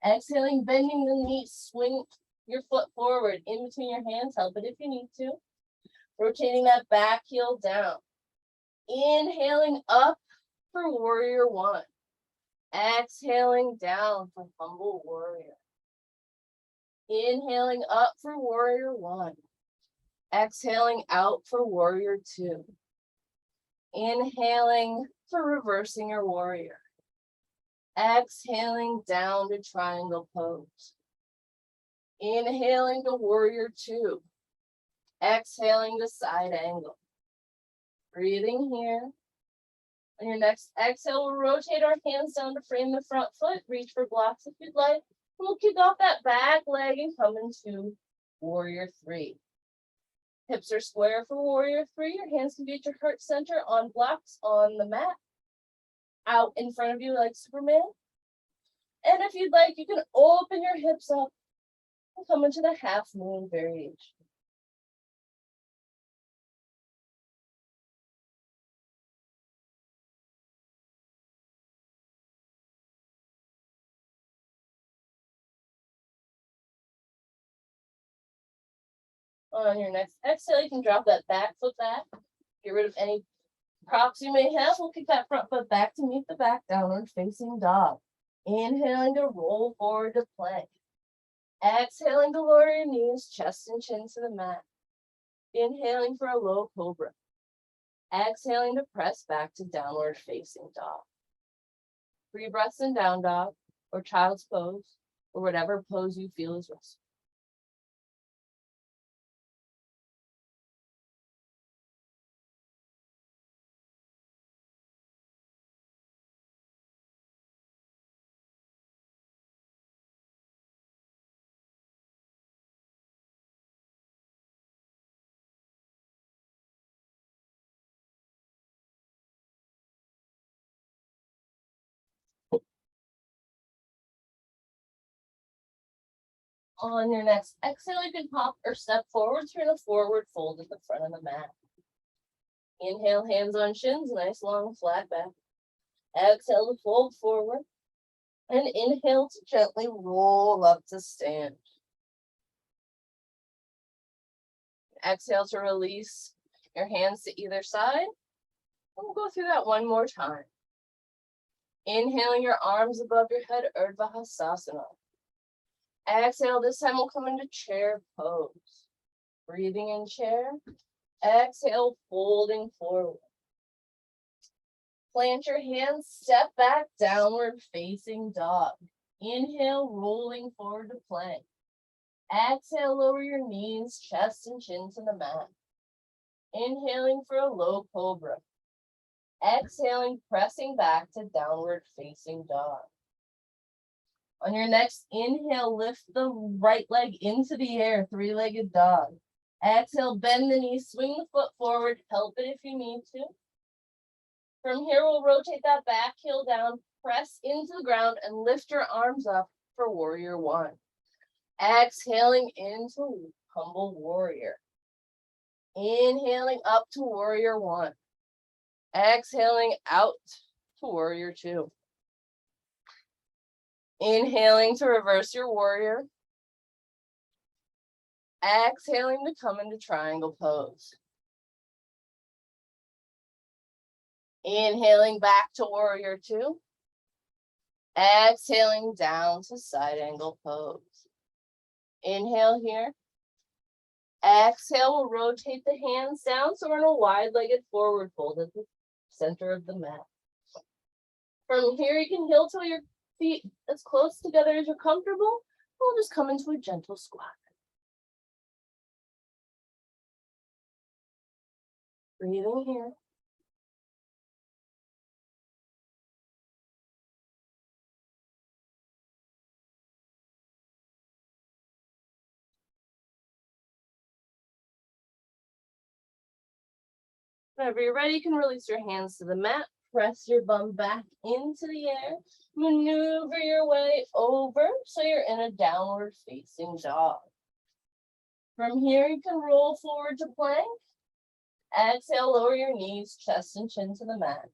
Exhaling, bending the knees, swing your foot forward in between your hands. Help it if you need to. Rotating that back heel down. Inhaling up for warrior one. Exhaling down for humble warrior. Inhaling up for warrior one. Exhaling out for warrior two. Inhaling for reversing your warrior. Exhaling down to triangle pose. Inhaling to warrior two. Exhaling to side angle. Breathing here. On your next exhale, we'll rotate our hands down to frame the front foot. Reach for blocks if you'd like. We'll kick off that back leg and come into warrior three. Hips are square for warrior three. Your hands can be at your heart center on blocks on the mat. Out in front of you like Superman. And if you'd like, you can open your hips up and come into the half moon variation. On your next exhale, you can drop that back foot back. Get rid of any props you may have. We'll kick that front foot back to meet the back, downward facing dog. Inhaling to roll forward to plank. Exhaling to lower your knees, chest and chin to the mat. Inhaling for a low cobra. Exhaling to press back to downward facing dog. 3 breaths in down dog or child's pose or whatever pose you feel is restful. On your next exhale, you can hop or step forward through a forward fold at the front of the mat. Inhale, hands on shins, nice long flat back. Exhale to fold forward. And inhale to gently roll up to stand. Exhale to release your hands to either side. We'll go through that one more time. Inhaling your arms above your head, Urdhva Hastasana. Exhale, this time we'll come into chair pose. Breathing in chair. Exhale, folding forward. Plant your hands, step back, downward facing dog. Inhale, rolling forward to plank. Exhale, lower your knees, chest and chin to the mat. Inhaling for a low cobra. Exhaling, pressing back to downward facing dog. On your next inhale, lift the right leg into the air, 3-legged dog. Exhale, bend the knees, swing the foot forward, help it if you need to. From here, we'll rotate that back heel down, press into the ground, and lift your arms up for warrior one. Exhaling into humble warrior. Inhaling up to warrior one. Exhaling out to warrior two. Inhaling to reverse your warrior. Exhaling to come into triangle pose. Inhaling back to warrior two. Exhaling down to side angle pose. Inhale here. Exhale, we'll rotate the hands down so we're in a wide-legged forward fold at the center of the mat. From here, you can heel toe your feet as close together as you're comfortable. We'll just come into a gentle squat. Breathing here. Whenever you're ready, you can release your hands to the mat. Press your bum back into the air. Maneuver your way over so you're in a downward facing dog. From here, you can roll forward to plank. Exhale, lower your knees, chest and chin to the mat.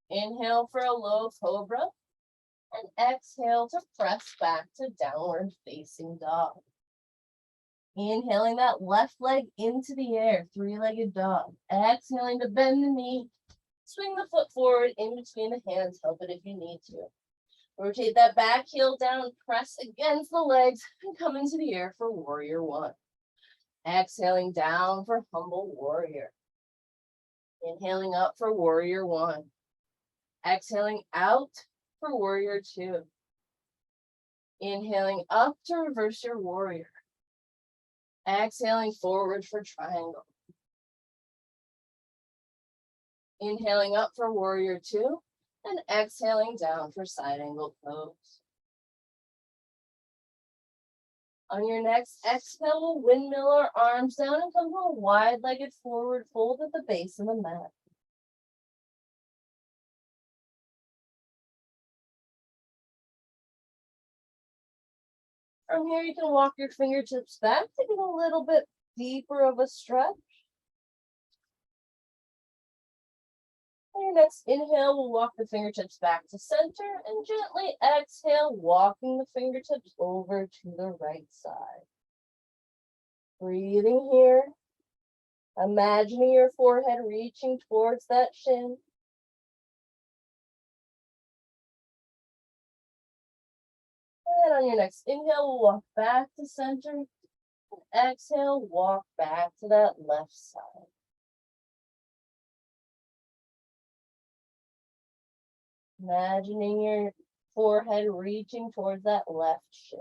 Inhale for a low cobra. And exhale to press back to downward facing dog. Inhaling that left leg into the air, three-legged dog. Exhaling to bend the knee. Swing the foot forward in between the hands. Help it if you need to. Rotate that back heel down, press against the legs, and come into the air for warrior one. Exhaling down for humble warrior. Inhaling up for warrior one. Exhaling out for warrior two. Inhaling up to reverse your warrior. Exhaling forward for triangle. Inhaling up for warrior two and exhaling down for side angle pose. On your next exhale, we'll windmill our arms down and come to a wide-legged forward fold at the base of the mat. From here, you can walk your fingertips back to get a little bit deeper of a stretch. On your next inhale, we'll walk the fingertips back to center and gently exhale, walking the fingertips over to the right side. Breathing here, imagining your forehead reaching towards that shin. And on your next inhale, we'll walk back to center. Exhale, walk back to that left side. Imagining your forehead reaching towards that left shin.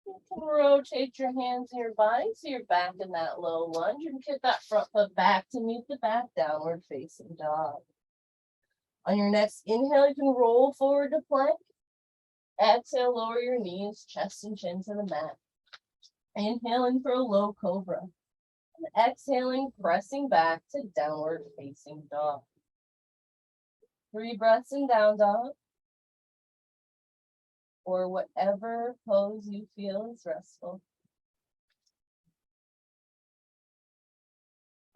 You can rotate your hands in your body so you're back in that low lunge and kick that front foot back to meet the back, downward facing dog. On your next inhale, you can roll forward to plank. Exhale, lower your knees, chest and chin to the mat. Inhaling for a low cobra. And exhaling, pressing back to downward facing dog. 3 breaths in down dog. Or whatever pose you feel is restful.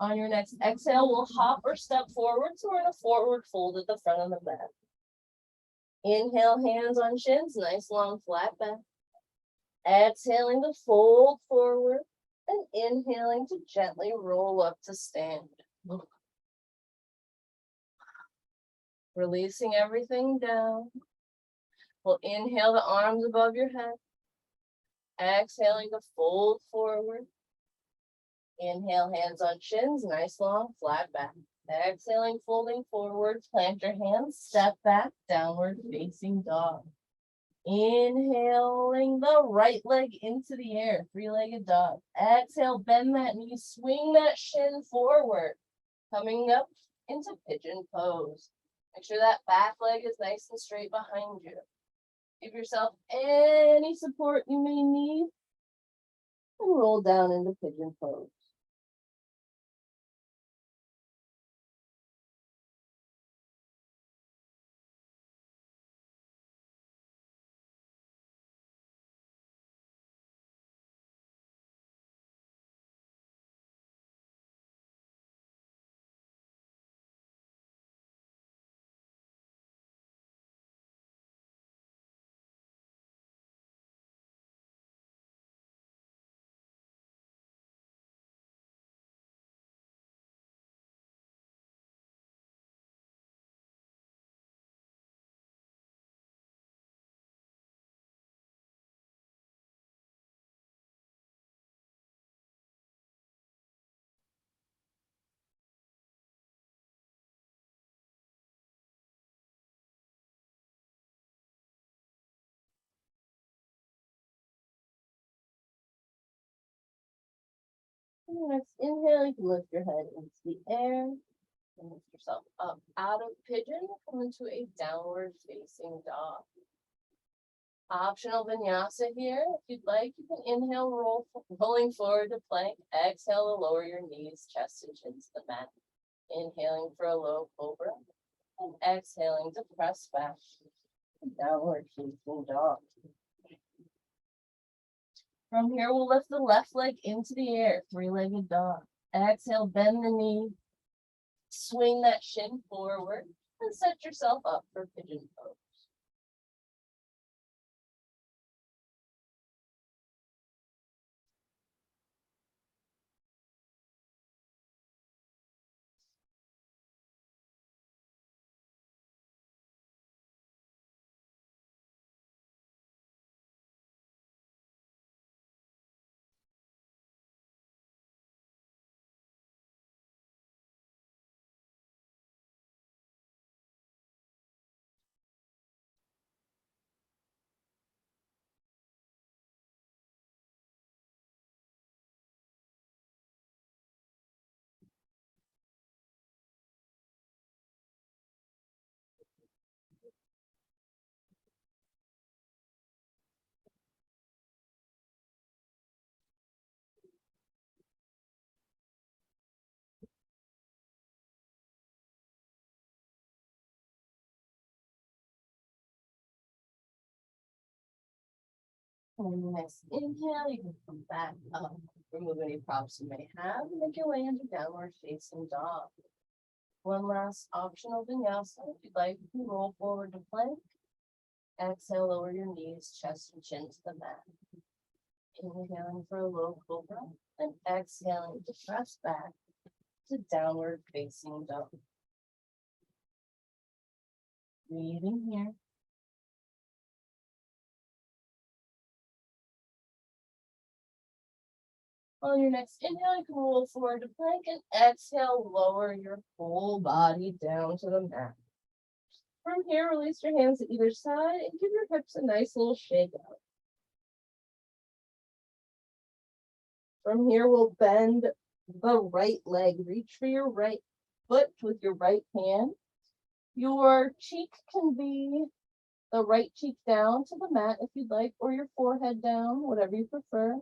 On your next exhale, we'll hop or step forward, so we're in a forward fold at the front of the mat. Inhale, hands on shins, nice long flat back. Exhaling to fold forward and inhaling to gently roll up to stand. Releasing everything down. We'll inhale the arms above your head. Exhaling to fold forward. Inhale, hands on shins, nice long flat back. Exhaling, folding forward, plant your hands, step back, downward facing dog. Inhaling the right leg into the air, 3-legged dog. Exhale, bend that knee, swing that shin forward. Coming up into pigeon pose. Make sure that back leg is nice and straight behind you. Give yourself any support you may need. And roll down into pigeon pose. Next inhale, you can lift your head into the air and lift yourself up out of pigeon, come into a downward facing dog. Optional vinyasa here. If you'd like, you can inhale, rolling forward to plank. Exhale to lower your knees, chest and chin to the mat. Inhaling for a low cobra and exhaling to press back. Downward facing dog. From here, we'll lift the left leg into the air, three-legged dog. Exhale, bend the knee, swing that shin forward, and set yourself up for pigeon pose. On the next inhale, you can come back up, remove any props you may have, and make your way into downward facing dog. One last optional vinyasa. If you'd like, you can roll forward to plank. Exhale, lower your knees, chest and chin to the mat. Inhaling for a low cobra, and exhaling to press back to downward facing dog. Breathing here. On your next inhale, you can roll forward to plank and exhale, lower your whole body down to the mat. From here, release your hands to either side and give your hips a nice little shake out. From here, we'll bend the right leg. Reach for your right foot with your right hand. Your cheek can be the right cheek down to the mat if you'd like, or your forehead down, whatever you prefer.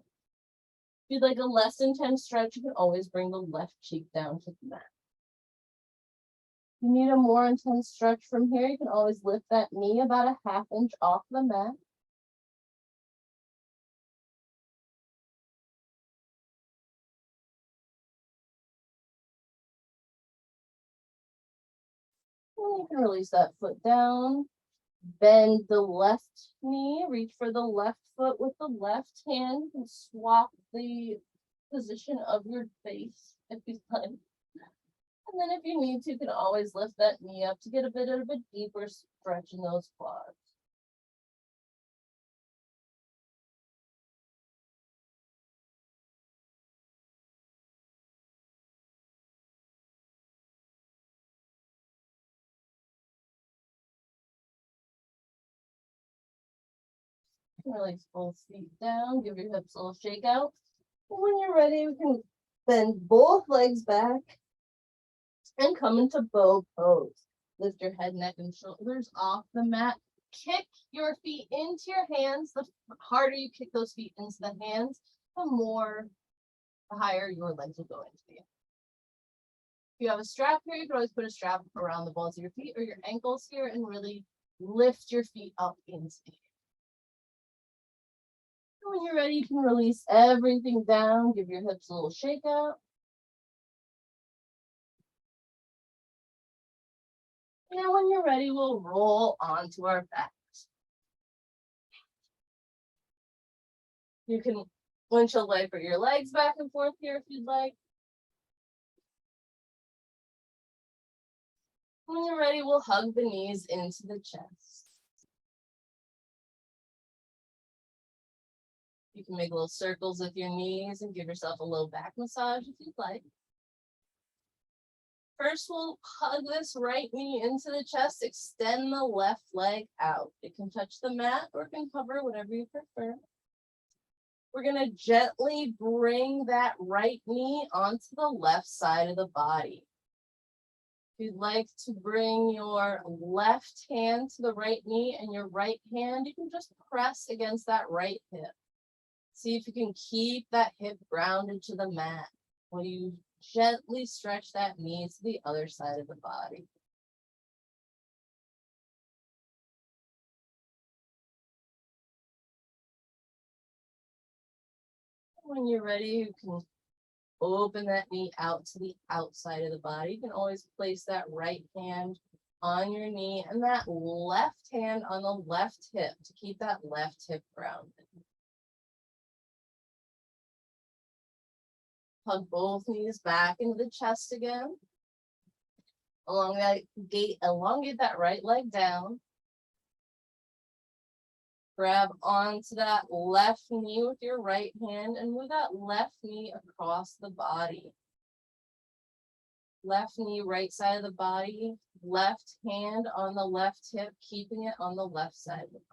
If you'd like a less intense stretch, you can always bring the left cheek down to the mat. If you need a more intense stretch from here, you can always lift that knee about a half inch off the mat. And you can release that foot down. Bend the left knee, reach for the left foot with the left hand, and swap the position of your face if you like. And then if you need to, you can always lift that knee up to get a bit of a deeper stretch in those quads. Release both feet down, give your hips a little shake out. When you're ready, you can bend both legs back and come into bow pose. Lift your head, neck, and shoulders off the mat. Kick your feet into your hands. The harder you kick those feet into the hands, the higher your legs will go into the air. If you have a strap here, you can always put a strap around the balls of your feet or your ankles here and really lift your feet up into the air. When you're ready, you can release everything down, give your hips a little shake out. And when you're ready, we'll roll onto our backs. You can windshield wiper your legs back and forth here if you'd like. When you're ready, we'll hug the knees into the chest. You can make little circles with your knees and give yourself a little back massage if you'd like. First, we'll hug this right knee into the chest, extend the left leg out. It can touch the mat or it can cover, whatever you prefer. We're gonna gently bring that right knee onto the left side of the body. If you'd like to bring your left hand to the right knee and your right hand, you can just press against that right hip. See if you can keep that hip grounded to the mat while you gently stretch that knee to the other side of the body. When you're ready, you can open that knee out to the outside of the body. You can always place that right hand on your knee and that left hand on the left hip to keep that left hip grounded. Hug both knees back into the chest again. Elongate that right leg down. Grab onto that left knee with your right hand and move that left knee across the body. Left knee, right side of the body, left hand on the left hip, keeping it on the left side of the body.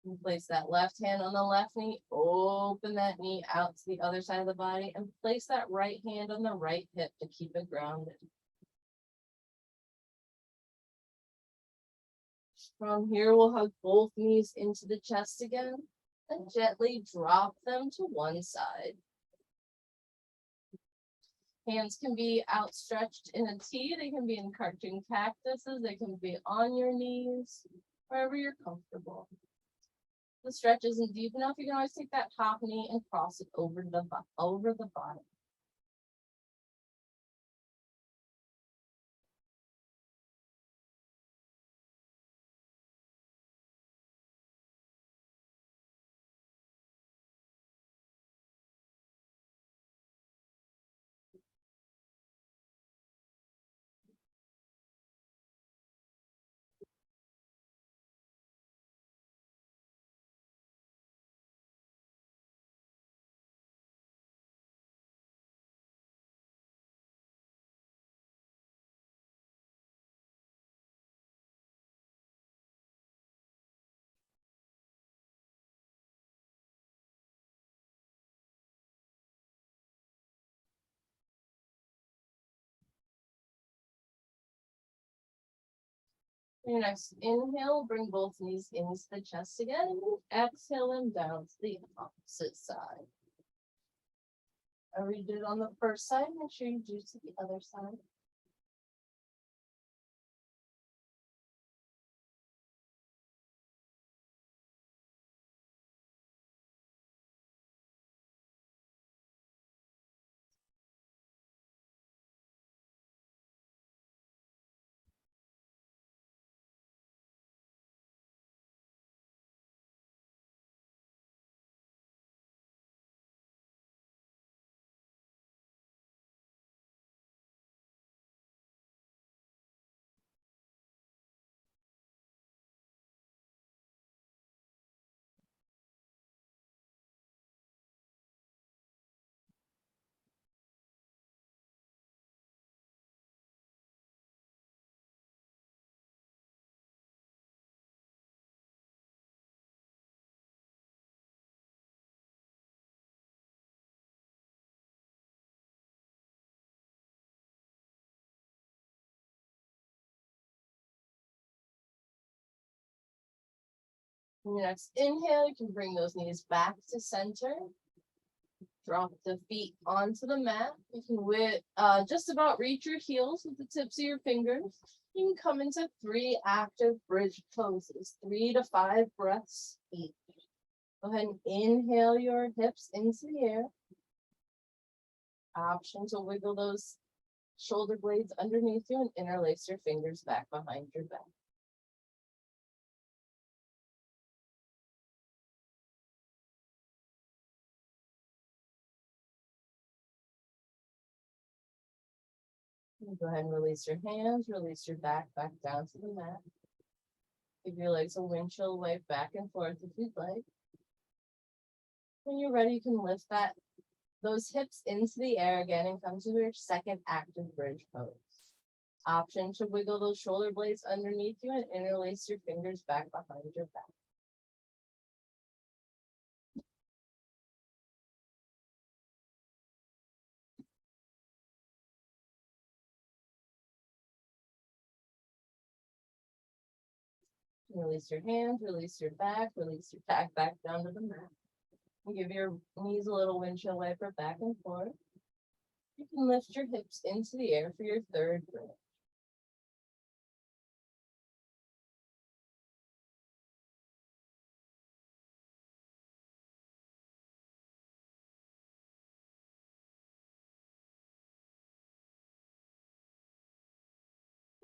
And place that left hand on the left knee, open that knee out to the other side of the body, and place that right hand on the right hip to keep it grounded. From here, we'll hug both knees into the chest again and gently drop them to one side. Hands can be outstretched in a T, they can be in cartoon cactuses, they can be on your knees, wherever you're comfortable. If the stretch isn't deep enough, you can always take that top knee and cross it over the bottom. Your next inhale, bring both knees into the chest again, and exhale them down to the opposite side. I redid it on the first side, make sure you do to the other side. On your next inhale, you can bring those knees back to center. Drop the feet onto the mat. You can just about reach your heels with the tips of your fingers. You can come into 3 active bridge poses, 3 to 5 breaths each. Go ahead and inhale your hips into the air. Option to wiggle those shoulder blades underneath you and interlace your fingers back behind your back. Go ahead and release your hands, release your back down to the mat. Give your legs a windshield wipe back and forth if you'd like. When you're ready, you can lift those hips into the air again and come to your second active bridge pose. Option to wiggle those shoulder blades underneath you and interlace your fingers back behind your back. Release your hands, release your back back down to the mat. And give your knees a little windshield wiper back and forth. You can lift your hips into the air for your third bridge.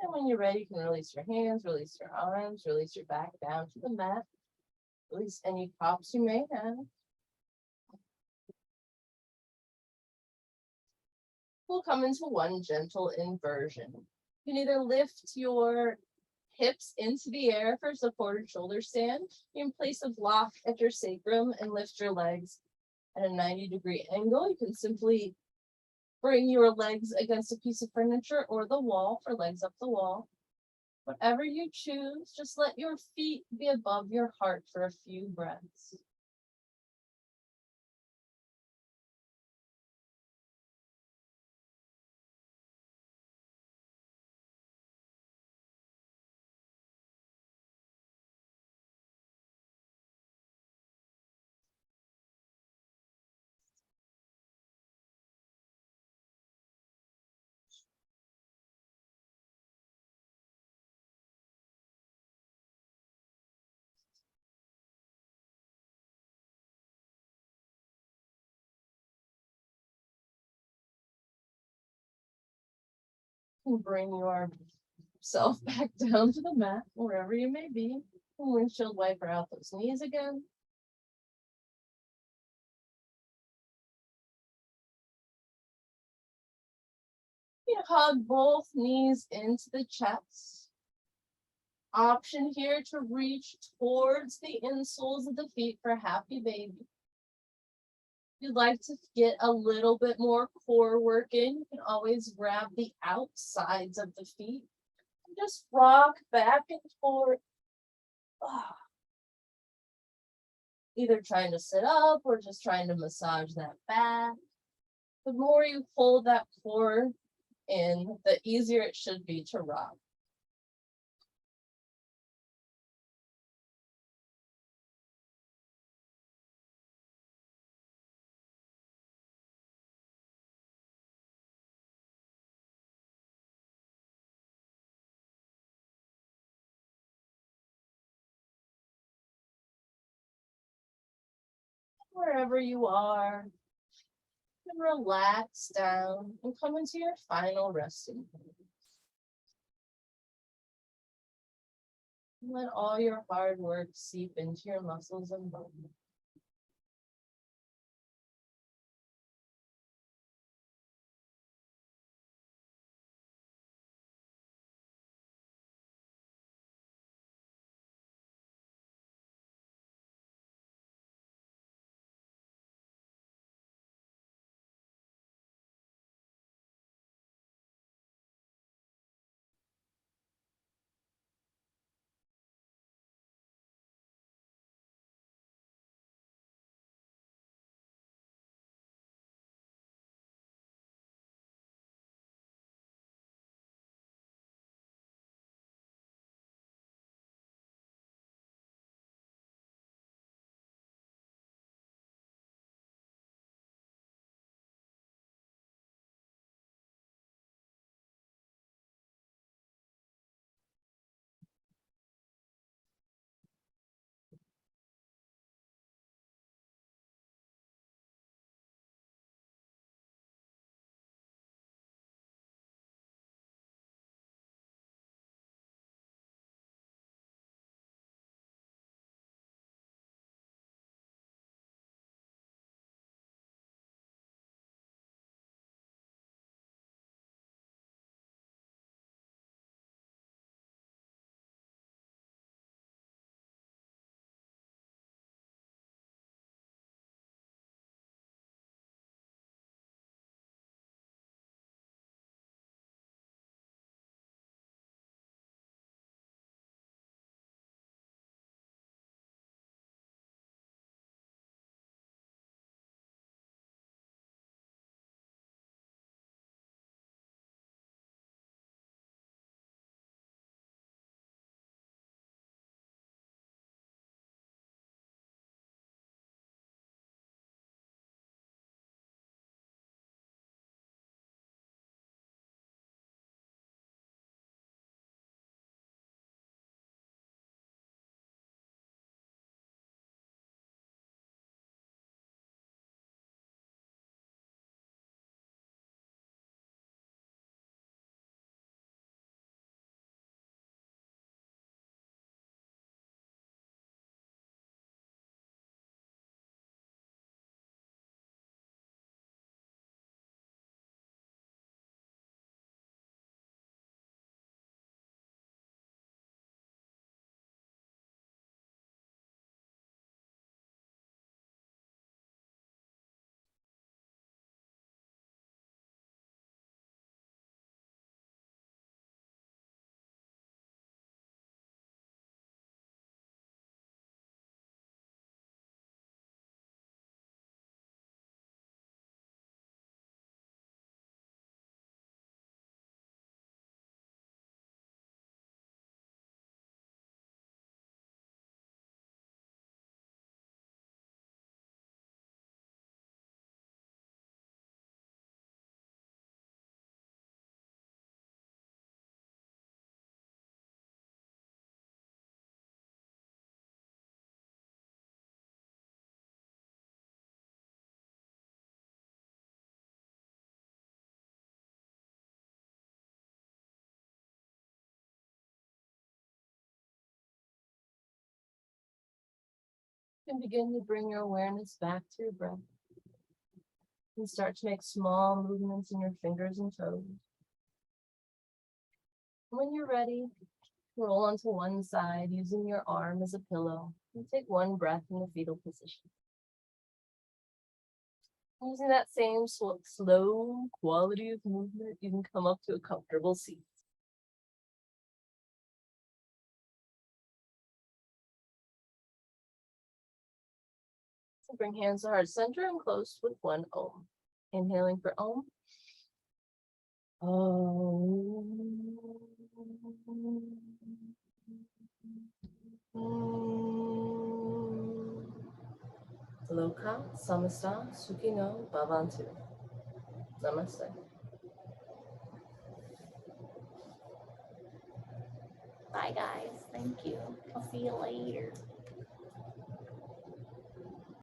And when you're ready, you can release your hands, release your arms, release your back down to the mat. Release any props you may have. We'll come into one gentle inversion. You can either lift your hips into the air for supported shoulder stand. You can place a block at your sacrum and lift your legs at a 90-degree angle. You can simply bring your legs against a piece of furniture or the wall for legs up the wall. Whatever you choose, just let your feet be above your heart for a few breaths. You can bring yourself back down to the mat, wherever you may be. And windshield wiper out those knees again. You hug both knees into the chest. Option here to reach towards the insoles of the feet for happy baby. If you'd like to get a little bit more core work in, you can always grab the outsides of the feet and just rock back and forth. Either trying to sit up or just trying to massage that back. The more you hold that core in, the easier it should be to rock. Wherever you are, and relax down and come into your final resting place. Let all your hard work seep into your muscles and bones. can begin to bring your awareness back to your breath. And start to make small movements in your fingers and toes. When you're ready, roll onto one side using your arm as a pillow and take one breath in the fetal position. Using that same slow quality of movement, you can come up to a comfortable seat. So bring hands to heart center and close with one Om. Inhaling for Om. Loka Samasta Sukhino Bhavantu. Namaste. Bye, guys. Thank you. I'll see you later.